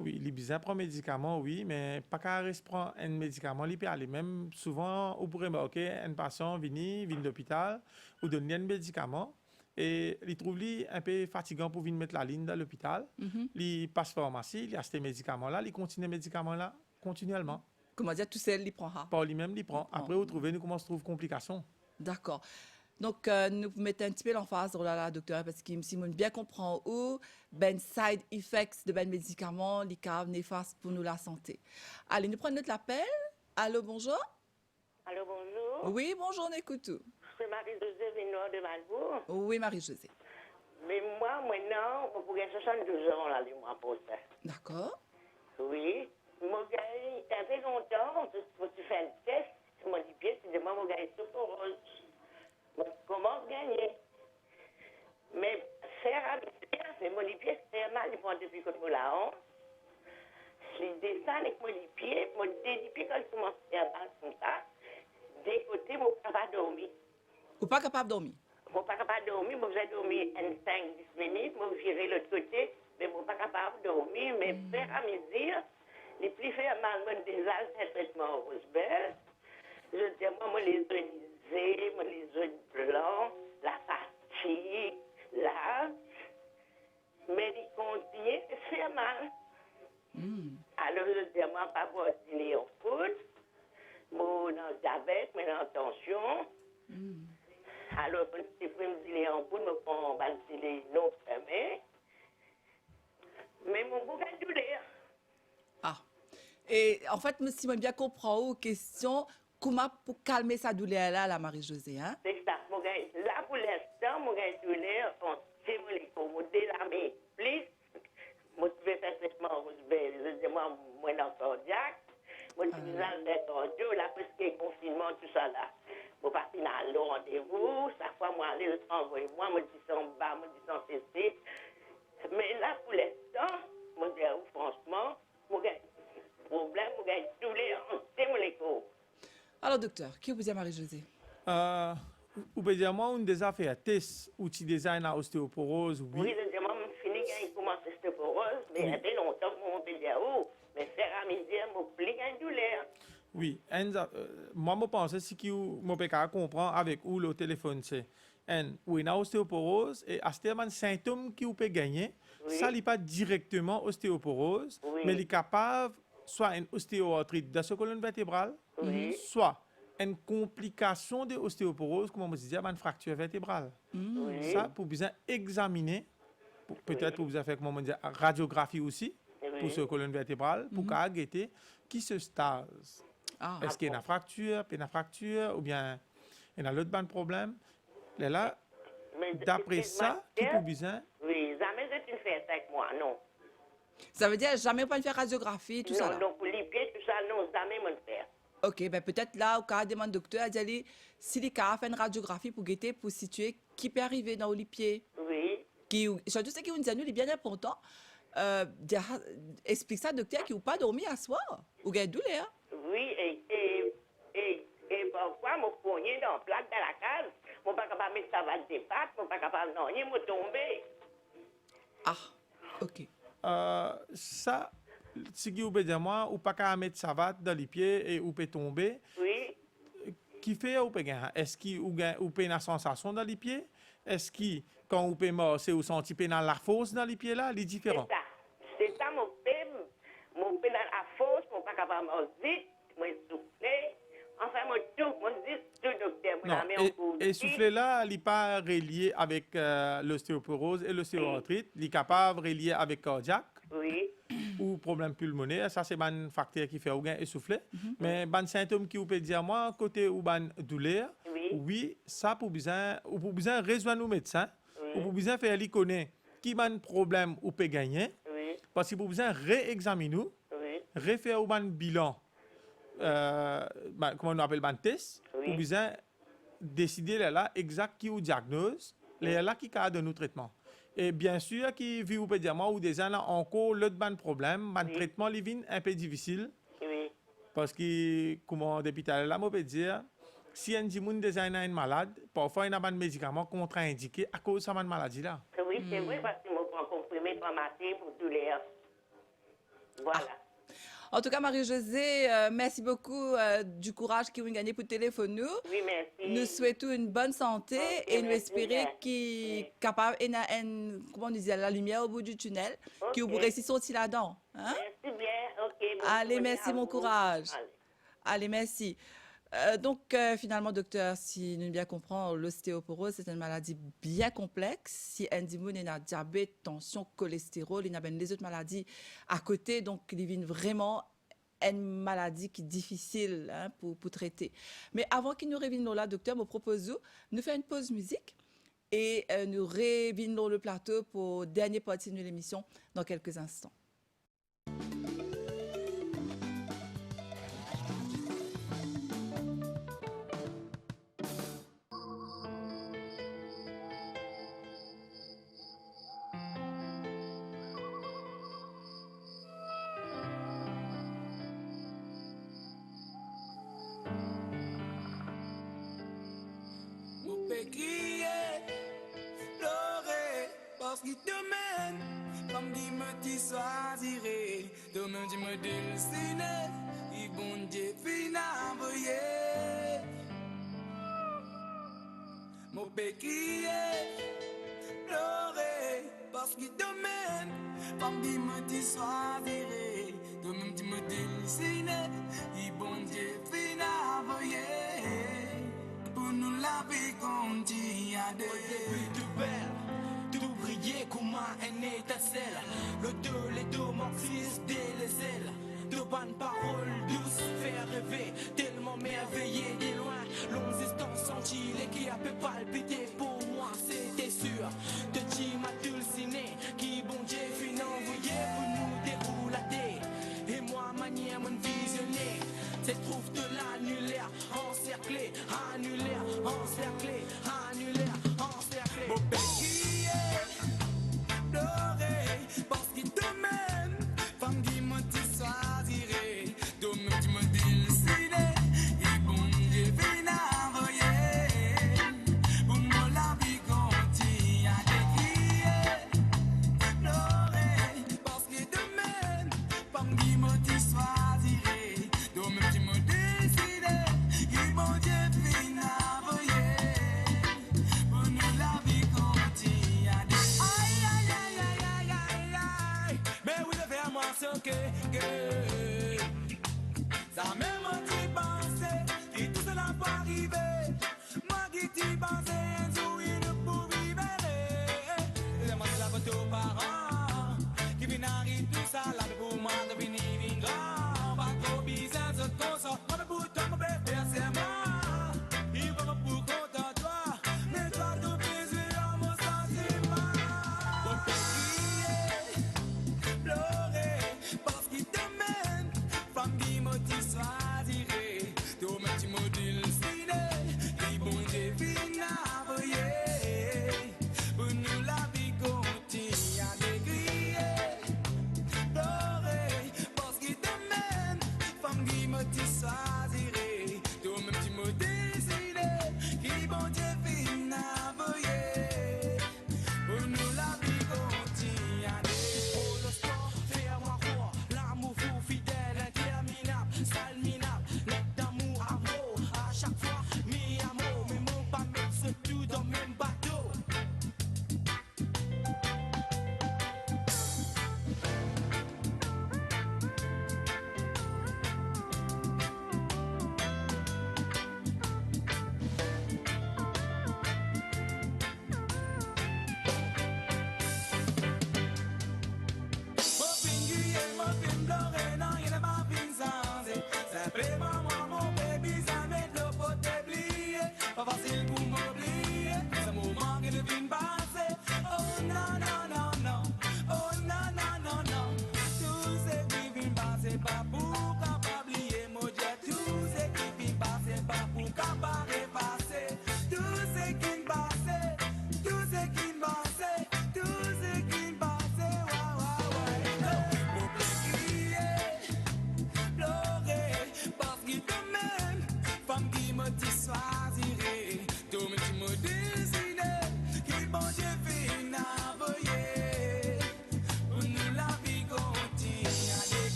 Oui, il besoin prendre médicament, oui, mais pas qu'à prendre un médicament, il peut aller. Même souvent, vous pourrez remarquer un patient vient de l'hôpital, ou donner un médicament, et il trouve un peu fatigant pour venir mettre la ligne dans l'hôpital. Il passe pharmacie, il achète ces médicaments-là, il continue les médicaments-là continuellement. Comment dire, tout seul, il prend? Pas lui-même, il prend. Après, vous trouvez, nous comment se trouve complication. D'accord. Donc, nous mettons un petit peu l'emphase, oh là là, docteur, parce que si on bien comprend où, side effects de médicaments, les cas néfastes pour nous la santé. Allez, nous prenons notre appel. Allô, bonjour. Allô, bonjour. Oui, bonjour, on écoute tout. C'est Marie-Josée Vénor de Malbourg. Oui, Marie-Josée. Mais moi, maintenant, on pourrait 72 ans, là, les mois pour ça. D'accord. Oui. Moi, ça fait longtemps, tu fais un test, mon pied, c'est de moi, mon gars, c'est pour rose. Comment gagner? Mais faire c'est mon pied, c'est mal, depuis que je la honte. Je descends avec mon pied, depuis quand je commence à faire mal comme ça, des côtés, je ne peux pas dormir. Ou pas capable de dormir? Je ne suis pas capable de dormir, je vais dormir 5-10 minutes, je vais virer l'autre côté, mais je ne suis pas capable de dormir, mais faire à mesure, les plus faire mal, déjà, c'est un traitement au Rosebel. Je dis, moi, les yeux lisés, les yeux blancs, la fatigue, là, mais il continue de faire mal. Alors, je dis, moi, pas pour dîner en foot, moi, dans le diabète, mais dans la tension. Alors, si vous me dîner en foot, je prends un dîner non fermé. Mais mon bouc a douleur. Ah. Et en fait, si je bien comprends aux questions, comment pour calmer sa douleur là, la Marie-Josée, hein? C'est ça. Là, pour l'instant, mon gars douleur, c'est mon éco, délarmé. Plus, moi, je vais faire traitement, je dis, moi, dans le cardiaque, moi, je suis dans le cardio, là, parce que confinement, tout ça, là. Moi, partir dans le rendez-vous, chaque fois, moi, aller envoyer moi, me dis en bas, me dis en CC. Mais là, pour l'instant, moi, je dis, franchement, mon gars, problème, mon gars douleur, c'est mon éco. Alors, docteur, qui vous dit Marie-Josée? Ou peut dire moi, on déjà fait un test outil design à ostéoporose, oui. Oui, je dis, moi, je finis quand il commence l'ostéoporose, mais il y a des longtemps que moi, on peut dire, oh, mais faire à midi, je plie une douleur. Oui, moi, je pense que ce que je peux comprendre avec où le téléphone, c'est ou une ostéoporose, et à ce symptôme qui vous peut gagner, ça n'est pas directement ostéoporose, mais il est capable soit une ostéoarthrite de la colonne vertébrale, soit une complication de l'ostéoporose, comme on disait, une fracture vertébrale. Ça, pour bien examiner, peut-être pour vous faire, comme on dit, radiographie aussi, pour cette colonne vertébrale, pour guetter qui se stase. Est-ce qu'il y a une fracture, ou bien il y a l'autre problème? Là, d'après ça, qui peut bien... Oui, jamais je ne fais ça avec moi, non. Ça veut dire jamais pas faire radiographie, tout ça là? Non, pour les pieds, tout ça, non, jamais je ne fais. Ok, ben peut-être là, au cas demande docteur, d'aller, si les cas fait une radiographie pour guetter, pour situer qui peut arriver dans les pieds. Oui. Surtout ce qui nous dit, il est bien important. Explique ça, docteur, qui n'a pas dormi à soir, ou qui a douleur. Oui, et parfois, mon poignet dans la plaque de la case, je ne suis pas capable de mettre ça va des pattes, je ne suis pas capable de rien, je tomber. Ah, ok. Ça, ce qui vous peut dire moi, ou pas qu'à mettre savate dans les pieds et ou peut tomber. Oui. Qui fait ou peut gagner? Est-ce qu'il ou peut une sensation dans les pieds? Est-ce que quand vous peut marcher ou sentir dans la fosse dans les pieds là, les différents? C'est ça mon père dans la fosse, je ne suis pas capable de marcher, je suis soufflé. Enfin, moi dis tout docteur, non, et souffler là, il n'est pas relié avec l'ostéoporose et l'ostéoarthrite, il est capable de relier avec cardiaque. Oui. Ou problème pulmonaire, ça c'est un facteur qui fait ou gain essouffler. Mais un symptôme qui vous peut dire moi côté ou ban douleur, oui, ça pour besoin rejoindre nos médecins, ou pour besoin faire les connaître qui ban problème ou peut gagner. Parce que pour besoin réexaminer nous, refaire ou ban bilan. Comment on appelle un test, pour besoin décider là exact qui ou diagnose, là qui a de nos traitements. Et bien sûr, qui vit ou peut dire moi ou des gens encore l'autre ban problème, un traitement les vins un peu difficile. Parce que comment depuis là, on peut dire si un gens des gens est malade, parfois il y a un médicament contre-indiqué à cause de cette maladie là. Oui, c'est vrai parce que je prends comprimé pour matin pour douleur. Voilà. En tout cas, Marie-Josée, merci beaucoup du courage que vous avez gagné pour le téléphone. Oui, merci. Nous souhaitons une bonne santé et nous espérons qu'il est capable de la lumière au bout du tunnel, que vous réussissez sortir là-dedans. Hein? Merci bien, ok. Allez, merci, mon courage. Allez, merci. Donc, finalement, docteur, si nous bien comprenons, l'ostéoporose, c'est une maladie bien complexe. Si un il a diabète, tension, cholestérol, il y a les autres maladies à côté. Donc, il y a vraiment une maladie qui est difficile pour traiter. Mais avant qu'il nous revienne là, docteur, me propose nous faire une pause musique et nous revenons le plateau pour dernière partie de l'émission dans quelques instants. Mon péquier que demain, comme dit me t'y choisirai, demain tu me destiné, et bon Dieu finit envoyer. Mon péché pleurer, parce que demain, comme dit me t'y choisirai, demain tu me destiné, et bon Dieu finit envoyer. Pour nous la vie continue à début de belle, tout briller comme un étincelle. Le deux, les deux m'enflissent dès les ailes. De bonnes paroles douces faire rêver, tellement merveillé des loin. Longues distances senties, les qui a pu palpiter pour moi, c'était sûr. De qui m'a dulciné, qui bon Dieu finit envoyé pour nous déroulader. Et moi, manière mon visionner, c'est trouve de l'annulaire, encerclé, annulaire, encerclé, annulaire, encerclé. Mon péché pleurer, parce que demain, femme qui me choisirait, demain tu me décider, et bon Dieu vient envoyer, pour moi la vie continue à décrier, pleurer, parce que demain, femme qui me choisirait, demain tu me décider, et bon Dieu vient envoyer, pour nous la vie continue à décrier. Aïe, aïe, aïe, aïe, aïe, aïe, aïe, mais oui, le faire moi ce que ça même t'y pensé, et tout cela peut arriver. Moi qui t'y pensais, un jour il ne pouvait vivre. C'est moi qui la photo parents, qui vient arriver tout ça, là pour moi de venir grand. Pas trop bizarre, ce qu'on sort, moi me pour toi, mon bébé, c'est moi. Il va me pour content toi, mais toi tout plaisir en mon sentiment. Pour crier, pleurer, parce qu'il te met.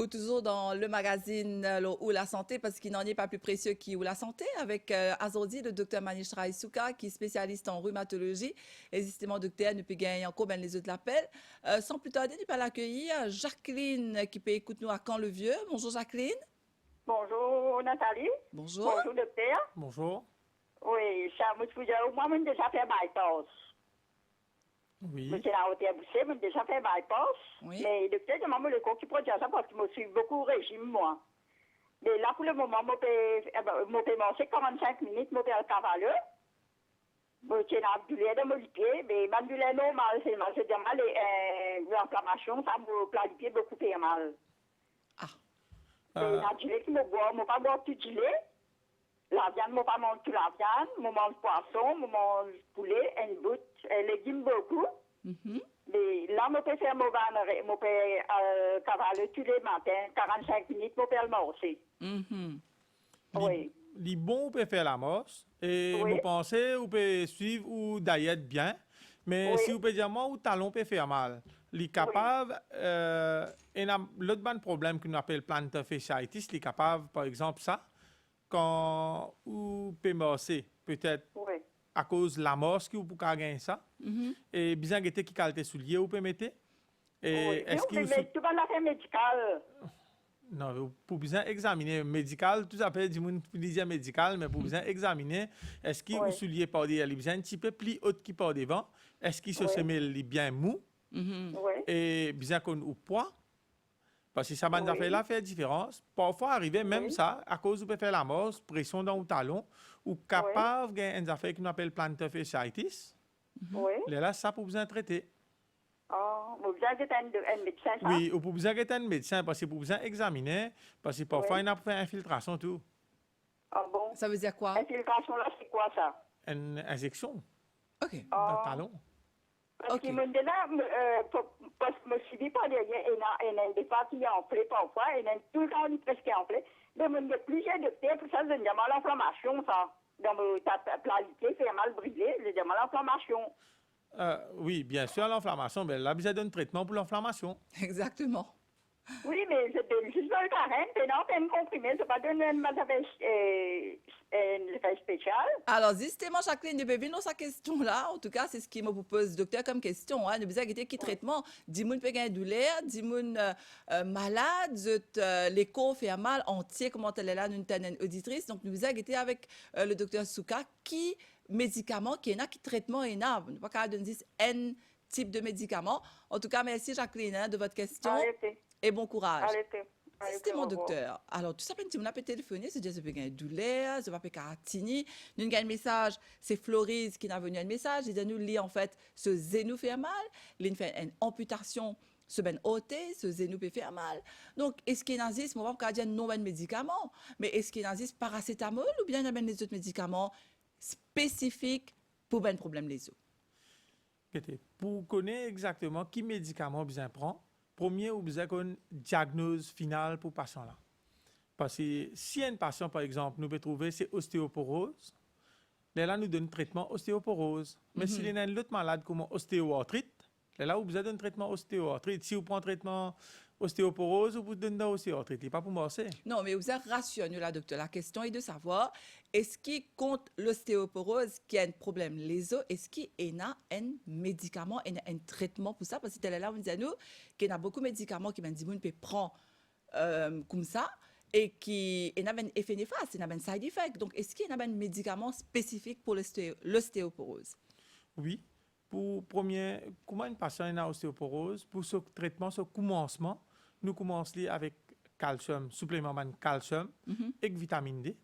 Ou toujours dans le magazine Ou la santé, parce qu'il n'en est pas plus précieux qu'Ou la santé, avec aujourd'hui le docteur Manish Raisuka, qui est spécialiste en rhumatologie. Et justement, docteur, nous peut gagner encore ben les autres l'appel. Sans plus tarder, nous peut l'accueillir Jacqueline, qui peut écouter nous à Caen-le-Vieux. Bonjour Jacqueline. Bonjour Nathalie. Bonjour. Bonjour docteur. Bonjour. Oui, ça me fait moi, j'ai déjà fait bypass. Oui. Je suis à Haute-Boussée, j'ai déjà fait bypass. Oui. Mais le docteur demande le cours qui produit ça parce que je suis beaucoup au régime, moi. Mais là, pour le moment, je peux manger 45 minutes, je peux le cavaler. Je suis dans le douleur de mon pied, mais ma douleur normale, c'est mal, l'inflammation, ça me plaît les pieds beaucoup fait mal. La gelée qui me boit, je ne pas boire tout gelée. La viande, je ne pas manger toute la viande. Je mange poisson, je mange poulet, une boute, légumes beaucoup. Mais là, je peux faire je peux cavaler tous les matins, 45 minutes, je peux le manger. Oui. Les bons, on peut faire la marche. Et vous pensez, vous pouvez suivre ou diète bien. Mais si vous pouvez dire, moi, ou talon peut faire mal. Les capables, l'autre bon problème qu'on appelle plantar fasciitis, les capables, par exemple, ça, quand vous pouvez marcher, peut-être à cause de la morse que vous pouvez gagner ça, et bien que qui qualité soulier, vous pouvez mettre. Et est-ce que vous mettre tout dans l'affaire médicale? Non, vous pouvez bien examiner médical, tout ça peut dire médical, mais vous pouvez bien examiner est-ce que vous souliez par derrière, il bien un petit peu plus haut qui par devant, est-ce qu'il se semelle bien mou, et bien qu'on ou poids. Parce que ça va faire la faire différence. Parfois, arriver même ça, à cause vous pouvez faire la morse, pression dans le talon, ou capable de gagner une affaire qu'on appelle plantar fasciitis. Là, ça pour vous traiter. Oh, vous avez un médecin, ça? Oui, vous pouvez avoir un médecin parce que vous pouvez examiner, parce que parfois, il y a fait infiltration tout. Ah bon? Ça veut dire quoi? Infiltration, là, c'est quoi ça? Une injection. OK. Dans le talon. Parce que me dit là, parce que je me suis dit pas derrière, il y a des fois qui est enflé parfois, il y a tout le temps il est presque enflé. Mais il y a plusieurs docteurs, pour ça, il y a mal l'inflammation, ça. Dans ta plalité, fait mal brisé, il y a mal l'inflammation. Oui, bien sûr, l'inflammation, mais là, vous avez un traitement pour l'inflammation. Exactement. Oui, mais c'est juste dans le carême, c'est non, c'est un comprimé, c'est pas donné un effet spécial. Alors, justement, Jacqueline, de venir sa question là, en tout cas, c'est ce qui me propose docteur comme question. Hein, ne vous inquiétez qui traitement, dis moun peut gagner douleur, dis moun malade, l'écho fait mal entier, comment elle est là, une telle auditrice. Donc, ne vous inquiétez avec le docteur Souka qui médicament, qui est là, qui traitement est là. Ne pas qu'à donner un type de médicament. En tout cas, merci Jacqueline hein, de votre question. Et bon courage. C'était mon docteur. Alors, tout simplement, si vous avez téléphoné, c'est dire que vous avez une douleur, vous avez caratini. Nous avons un message, c'est Florise qui a venu un message. Il nous lit en fait, ce zénou fait mal. Il fait une amputation, ce ben ôté, ce zénou peut faire mal. Donc, est-ce qu'il y a un zis, on va pas dire non un médicament, mais est-ce qu'il y a un zis paracétamol ou bien il y a des autres médicaments spécifiques pour un problème les os? Pour connaître exactement qui médicament vous prend, premier, vous avez une diagnose finale pour le patient là. Parce que si un patient, par exemple, nous peut trouver c'est ostéoporose, là, nous donne traitement ostéoporose. Mais s'il y a un autre malade comme ostéoarthrite, là, vous avez un traitement ostéoarthrite. Si vous prenez un traitement ostéoporose, vous donnez ostéoarthrite. Pas pour morcer. Non, mais vous êtes rassuré là, docteur. La question est de savoir, est-ce qu'il compte l'ostéoporose qui a un problème les os, est-ce qu'il y a un médicament, un traitement pour ça? Parce que là, on dit à nous qu'il y a beaucoup de médicaments qui peut prendre comme ça et qui ont un effet néfaste, ils ont un side effect. Donc, est-ce qu'il y a un médicament spécifique pour l'ostéoporose? Oui. Pour premier, comment une patiente a ostéoporose, pour ce traitement, ce commencement, nous commençons avec calcium, supplément de calcium et vitamine D.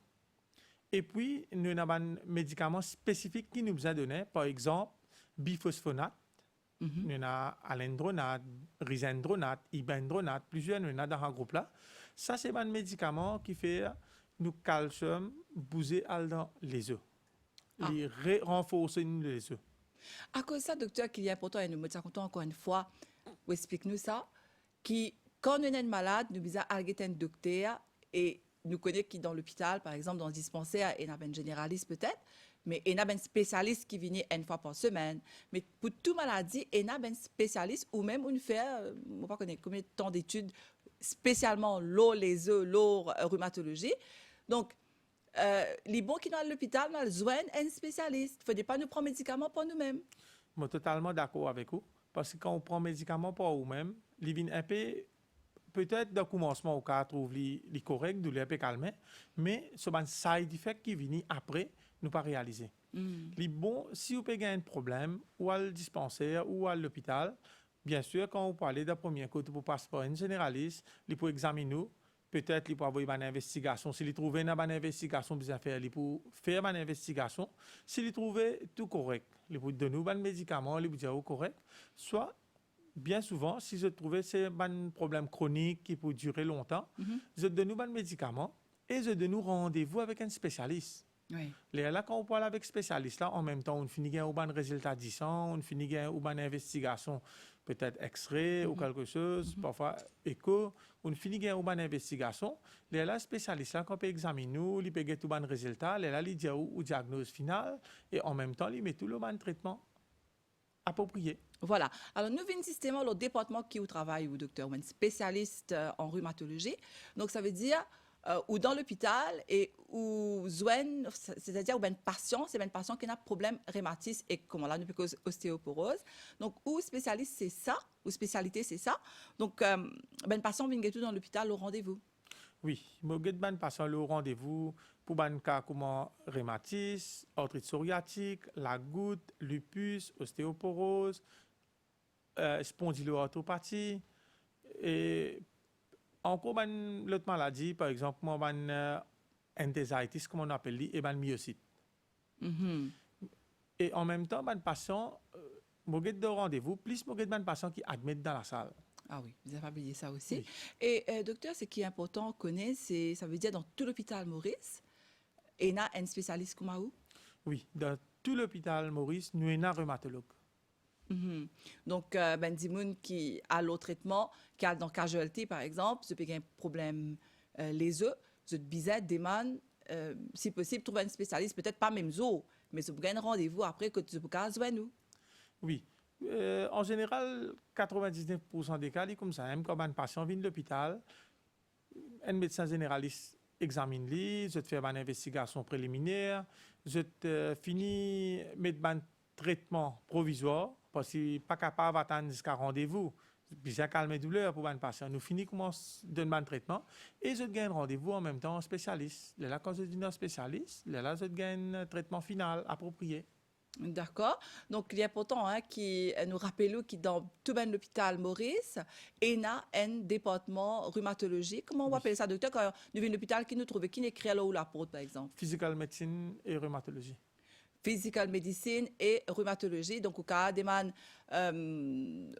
Et puis, nous avons un médicament spécifique qui nous a donné, par exemple, biphosphonate, nous avons alendronate, risendronate, ibendronate, plusieurs nous avons dans un groupe là. Ça, c'est un médicament qui fait nous calcium bouger dans les os, les renforcer les os. À cause de ça, docteur, qu'il est important, et nous me disons encore une fois, explique-nous ça, qui, quand on est malade, nous disons aller un docteur et nous connaissons qui dans l'hôpital, par exemple, dans le dispensaire, il y a un généraliste peut-être, mais il y a un spécialiste qui vient une fois par semaine. Mais pour toute maladie, il y a un spécialiste ou même on fait, je ne sais pas combien de temps d'études spécialement l'eau, les œufs, l'eau rhumatologie. Donc, les bons qui sont à l'hôpital, nous besoin d'un spécialiste. Il ne faut pas nous prendre médicaments pour nous-mêmes. Je suis totalement d'accord avec vous. Parce que quand on prend médicaments pour nous-mêmes, ils viennent un peu, peut-être dans le commencement, au cas trouve les corrects, nous les un peu calmer, mais ce sont des side effects qui viennent après, nous pas réaliser. Les bons, si vous avez un problème, ou à le dispensaire, ou à l'hôpital, bien sûr, quand vous parlez d'un premier coup, vous passez par un généraliste, il peut examiner nous. Peut-être qu'il peut avoir une investigation. S'il trouve une bonne investigation, il peut faire une investigation. S'il trouve tout correct, il peut donner un médicament, il peut dire correct. Soit, bien souvent, si je trouve c'est un problème chronique qui peut durer longtemps, je donne un médicament et je donne rendez-vous avec un spécialiste. Oui. Là, quand on parle avec un spécialiste, là, en même temps, on finit un bon résultat disant, on finit une bonne investigation, peut-être X-ray ou quelque chose, parfois écho, on finit une bonne investigation. Là, spécialiste, là, quand on peut examiner nous, il peut get tout bon résultat, là, il dit au diagnostic final et en même temps, il met tout le bon traitement approprié. Voilà. Alors, nous venons systématiquement le département qui travaille, ou docteur, ou un spécialiste en rhumatologie. Donc, ça veut dire ou dans l'hôpital et ou c'est-à-dire où un patient, c'est un patient qui a un problème rhumatisme et comment là, nous cause ostéoporose. Donc, ou spécialiste, c'est ça, ou spécialité, c'est ça. Donc, ben patient vient tout dans l'hôpital au rendez-vous. Oui, je vais ben patient au rendez-vous pour ben cas comme rhumatisme, arthrite psoriatique, la goutte, lupus, ostéoporose, spondyloarthropathie et encore l'autre maladie, par exemple, moi, enthesitis, comme on appelle, et myocite. Et en même temps, patient, je de rendez-vous, plus je patient qui admettent dans la salle. Ah oui, vous avez oublié ça aussi. Oui. Et docteur, ce qui est important qu'on connaît, c'est, ça veut dire dans tout l'hôpital Maurice, il y a un spécialiste comme vous? Oui, dans tout l'hôpital Maurice, nous avons un rhumatologue. Donc, ben, des gens qui a le traitement, qui a dans casualty, par exemple, si vous avez un problème les œufs, vous êtes bizarre, demande, si possible, trouver un spécialiste, peut-être pas même zoo, mais vous avez un rendez-vous après que tu peux nous. Oui. En général, 99% des cas, comme ça, même quand un patient vient de l'hôpital, un médecin généraliste examine lui, je te fais une investigation préliminaire, je te finis mettre un traitement provisoire parce qu'il n'est pas capable d'attendre jusqu'à rendez-vous. Bien calmer douleur pour un patient. Nous finissons de un traitement et je gagne rendez-vous en même temps en spécialiste. Là, quand je dis un spécialiste, là, je gagne un traitement final approprié. D'accord. Donc, il est important qui nous rappelle que dans tout l'hôpital Maurice, il y a un département rhumatologie. Comment on appelle ça, docteur, quand nous venons à l'hôpital, qui nous trouve, qui écrit là où la porte, par exemple? Physical médecine et rhumatologie. Physical médecine et rhumatologie. Donc, au cas des man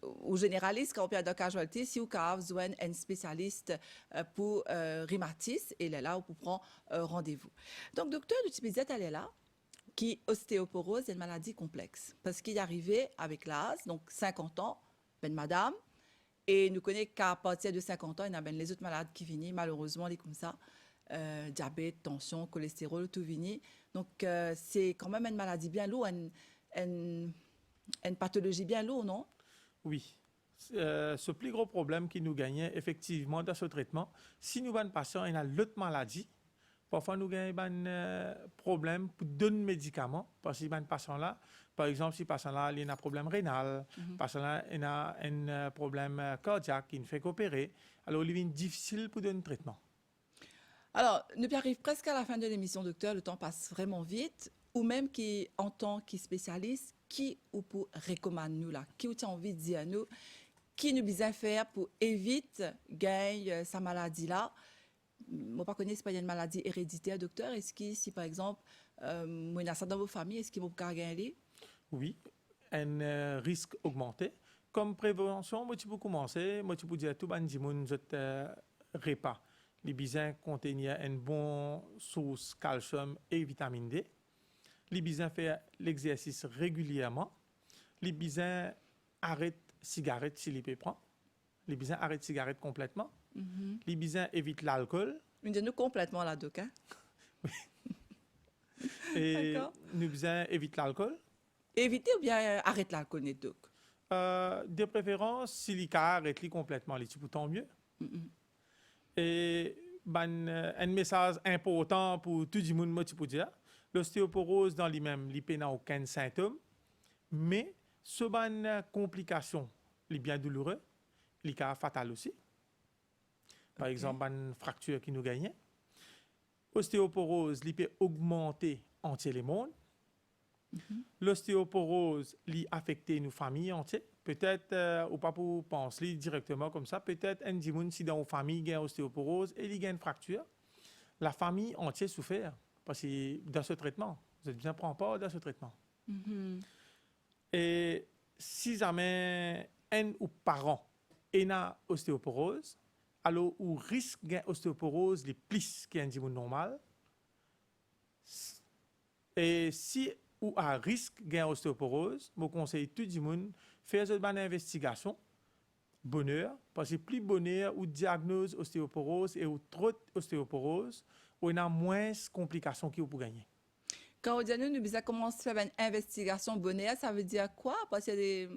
ou généraliste, quand on peut dans casualty, si vous avez besoin d'un spécialiste pour rhumatisme, et là, on peut prendre rendez-vous. Donc, docteur, l'utilisation, elle est là. Qui ostéoporose est une maladie complexe parce qu'il est arrivé avec l'âge, donc 50 ans, ben madame, et nous connaissons qu'à partir de 50 ans, il y a ben les autres malades qui viennent, malheureusement, les comme ça, diabète, tension, cholestérol, tout vient. Donc, c'est quand même une maladie bien lourde, une pathologie bien lourde, non? Oui. Ce plus gros problème qui nous gagnait effectivement dans ce traitement, si nous avons un patient qui a l'autre maladie, parfois, nous avons un problème pour donner médicaments. Parce que ce patient-là, par exemple, si le patient-là a un problème rénal, le patient-là a un problème cardiaque qui ne fait qu'opérer, alors il est difficile pour donner un traitement. Alors, nous arrivons presque à la fin de l'émission, docteur. Le temps passe vraiment vite. Ou même qui, en tant que spécialiste, qui ou pour recommander nous là, qui a envie de dire à nous, qui nous besoin faire pour éviter gagner sa maladie-là. Moi, pas connais, c'est pas une maladie héréditaire, docteur. Est-ce que, si par exemple, moi, il y a ça dans vos familles, est-ce que vous pouvez gagner? Oui, un risque augmenté. Comme prévention, moi, tu peux commencer, moi, tu peux dire tout le monde, repas. Les bisins contiennent une bonne source calcium et vitamine D. Les bisins font l'exercice régulièrement. Les bisins arrêtent cigarette s'ils les prennent. Les bisins arrêtent cigarette complètement. Les bisins évitent l'alcool. Nous complètement là, doc. Hein? Oui. Et nous bisins évitent l'alcool. Éviter ou bien arrêter l'alcool, doc? De préférence, si les cas arrêtent complètement, les types, tant mieux. Et un message important pour tout le monde, moi, tu peux dire, l'ostéoporose dans lui-même, il n'a aucun symptôme, mais ce ban complication, il bien douloureux, il est fatal aussi. Par exemple, une fracture qui nous gagne. L'ostéoporose, il peut augmenter entier les mondes. L'ostéoporose, il affecte nos familles entières. Peut-être, ou pas pour penser directement comme ça, peut-être un dimoun si dans une famille il y a ostéoporose et il y a une fracture, la famille entière souffre parce que dans ce traitement, vous êtes bien prend pas dans ce traitement. Et si jamais un ou parent est a ostéoporose, alors ou risque gain ostéoporose les plus qu'un dimoun normal. Et si ou à risque gain ostéoporose, je conseille tout le monde faire une investigation, bonheur, parce que plus bonheur ou diagnose ostéoporose et ou trop ostéoporose, on a moins de complications qui pour gagner. Quand on dit nous avons commencé à faire une investigation bonheur, ça veut dire quoi? Parce qu'il y a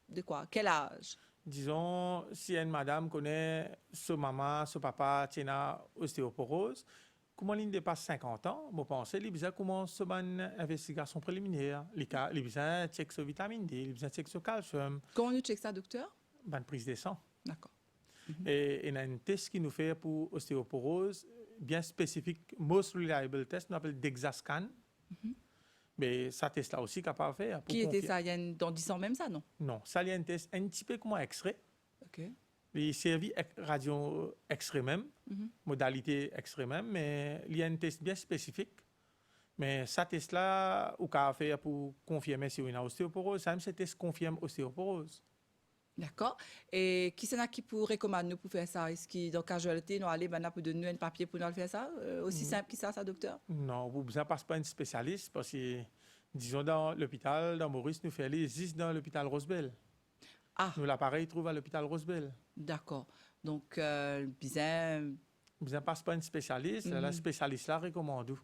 de quoi? Quel âge? Disons, si une madame connaît son maman, son papa, tient ostéoporose, comment il dépasse 50 ans, je pense qu'il a commencé une investigation préliminaire. Il a besoin de checker sur vitamine D, il a besoin de checker sur calcium. Comment on check ça, docteur? Une prise de sang. D'accord. Et il y a un test qui nous fait pour ostéoporose, bien spécifique, most reliable test, on appelle DEXA-scan. Mais ça test là aussi capable de faire. Qui était ça? Il y a dans 10 ans même ça, non? Non, ça il y a un test un petit peu comme un X-ray. OK. Il servi radio X-ray même, modalité X-ray même, mais il y a un test bien spécifique. Mais ça test là, ou qu'à faire pour confirmer si on a ostéoporose, ça même ce test confirme ostéoporose. D'accord. Et qui c'est qui pour recommander nous pour faire ça? Est-ce que dans casualité, nous aller pour donner un papier pour nous faire ça? Aussi simple que ça, docteur? Non, vous ne passez pas un spécialiste parce que, disons, dans l'hôpital, dans Maurice, nous faisons les dans l'hôpital Rosebel. Ah. Nous, l'appareil trouve à l'hôpital Rosebel. D'accord. Donc, bien... Vous ne passez pas un spécialiste, la spécialiste là recommande.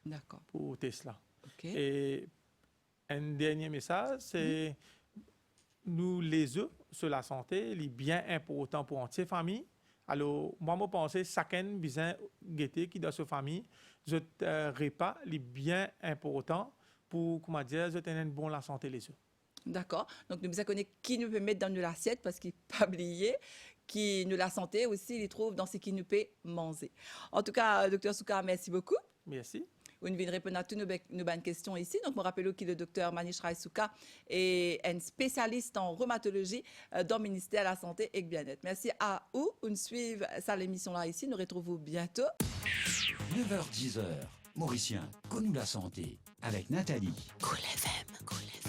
D'accord. Pour Tesla. OK. Et un dernier message, c'est nous, les œufs sur la santé, il est bien important pour notre famille. Alors, moi, je pense que chacun besoin de qui dans sa famille, repas, il est bien important pour, comment dire, une bonne la santé les œufs. D'accord. Donc, nous devons connaître qui nous peut mettre dans l'assiette parce qu'il ne faut pas oublier qui nous la santé aussi, il trouve dans ce qui nous peut manger. En tout cas, docteur Souka, merci beaucoup. Merci. Vous venez de répondre à toutes nos bonnes questions ici. Donc, je me rappelle que le docteur Manish Rai Souka est un spécialiste en rhumatologie dans le ministère de la Santé et du Bien-être. Merci à vous. On suit ça l'émission là ici. Nous retrouvons bientôt. 9h-10h, Mauricien, connu la santé avec Nathalie. Cool FM, Cool FM.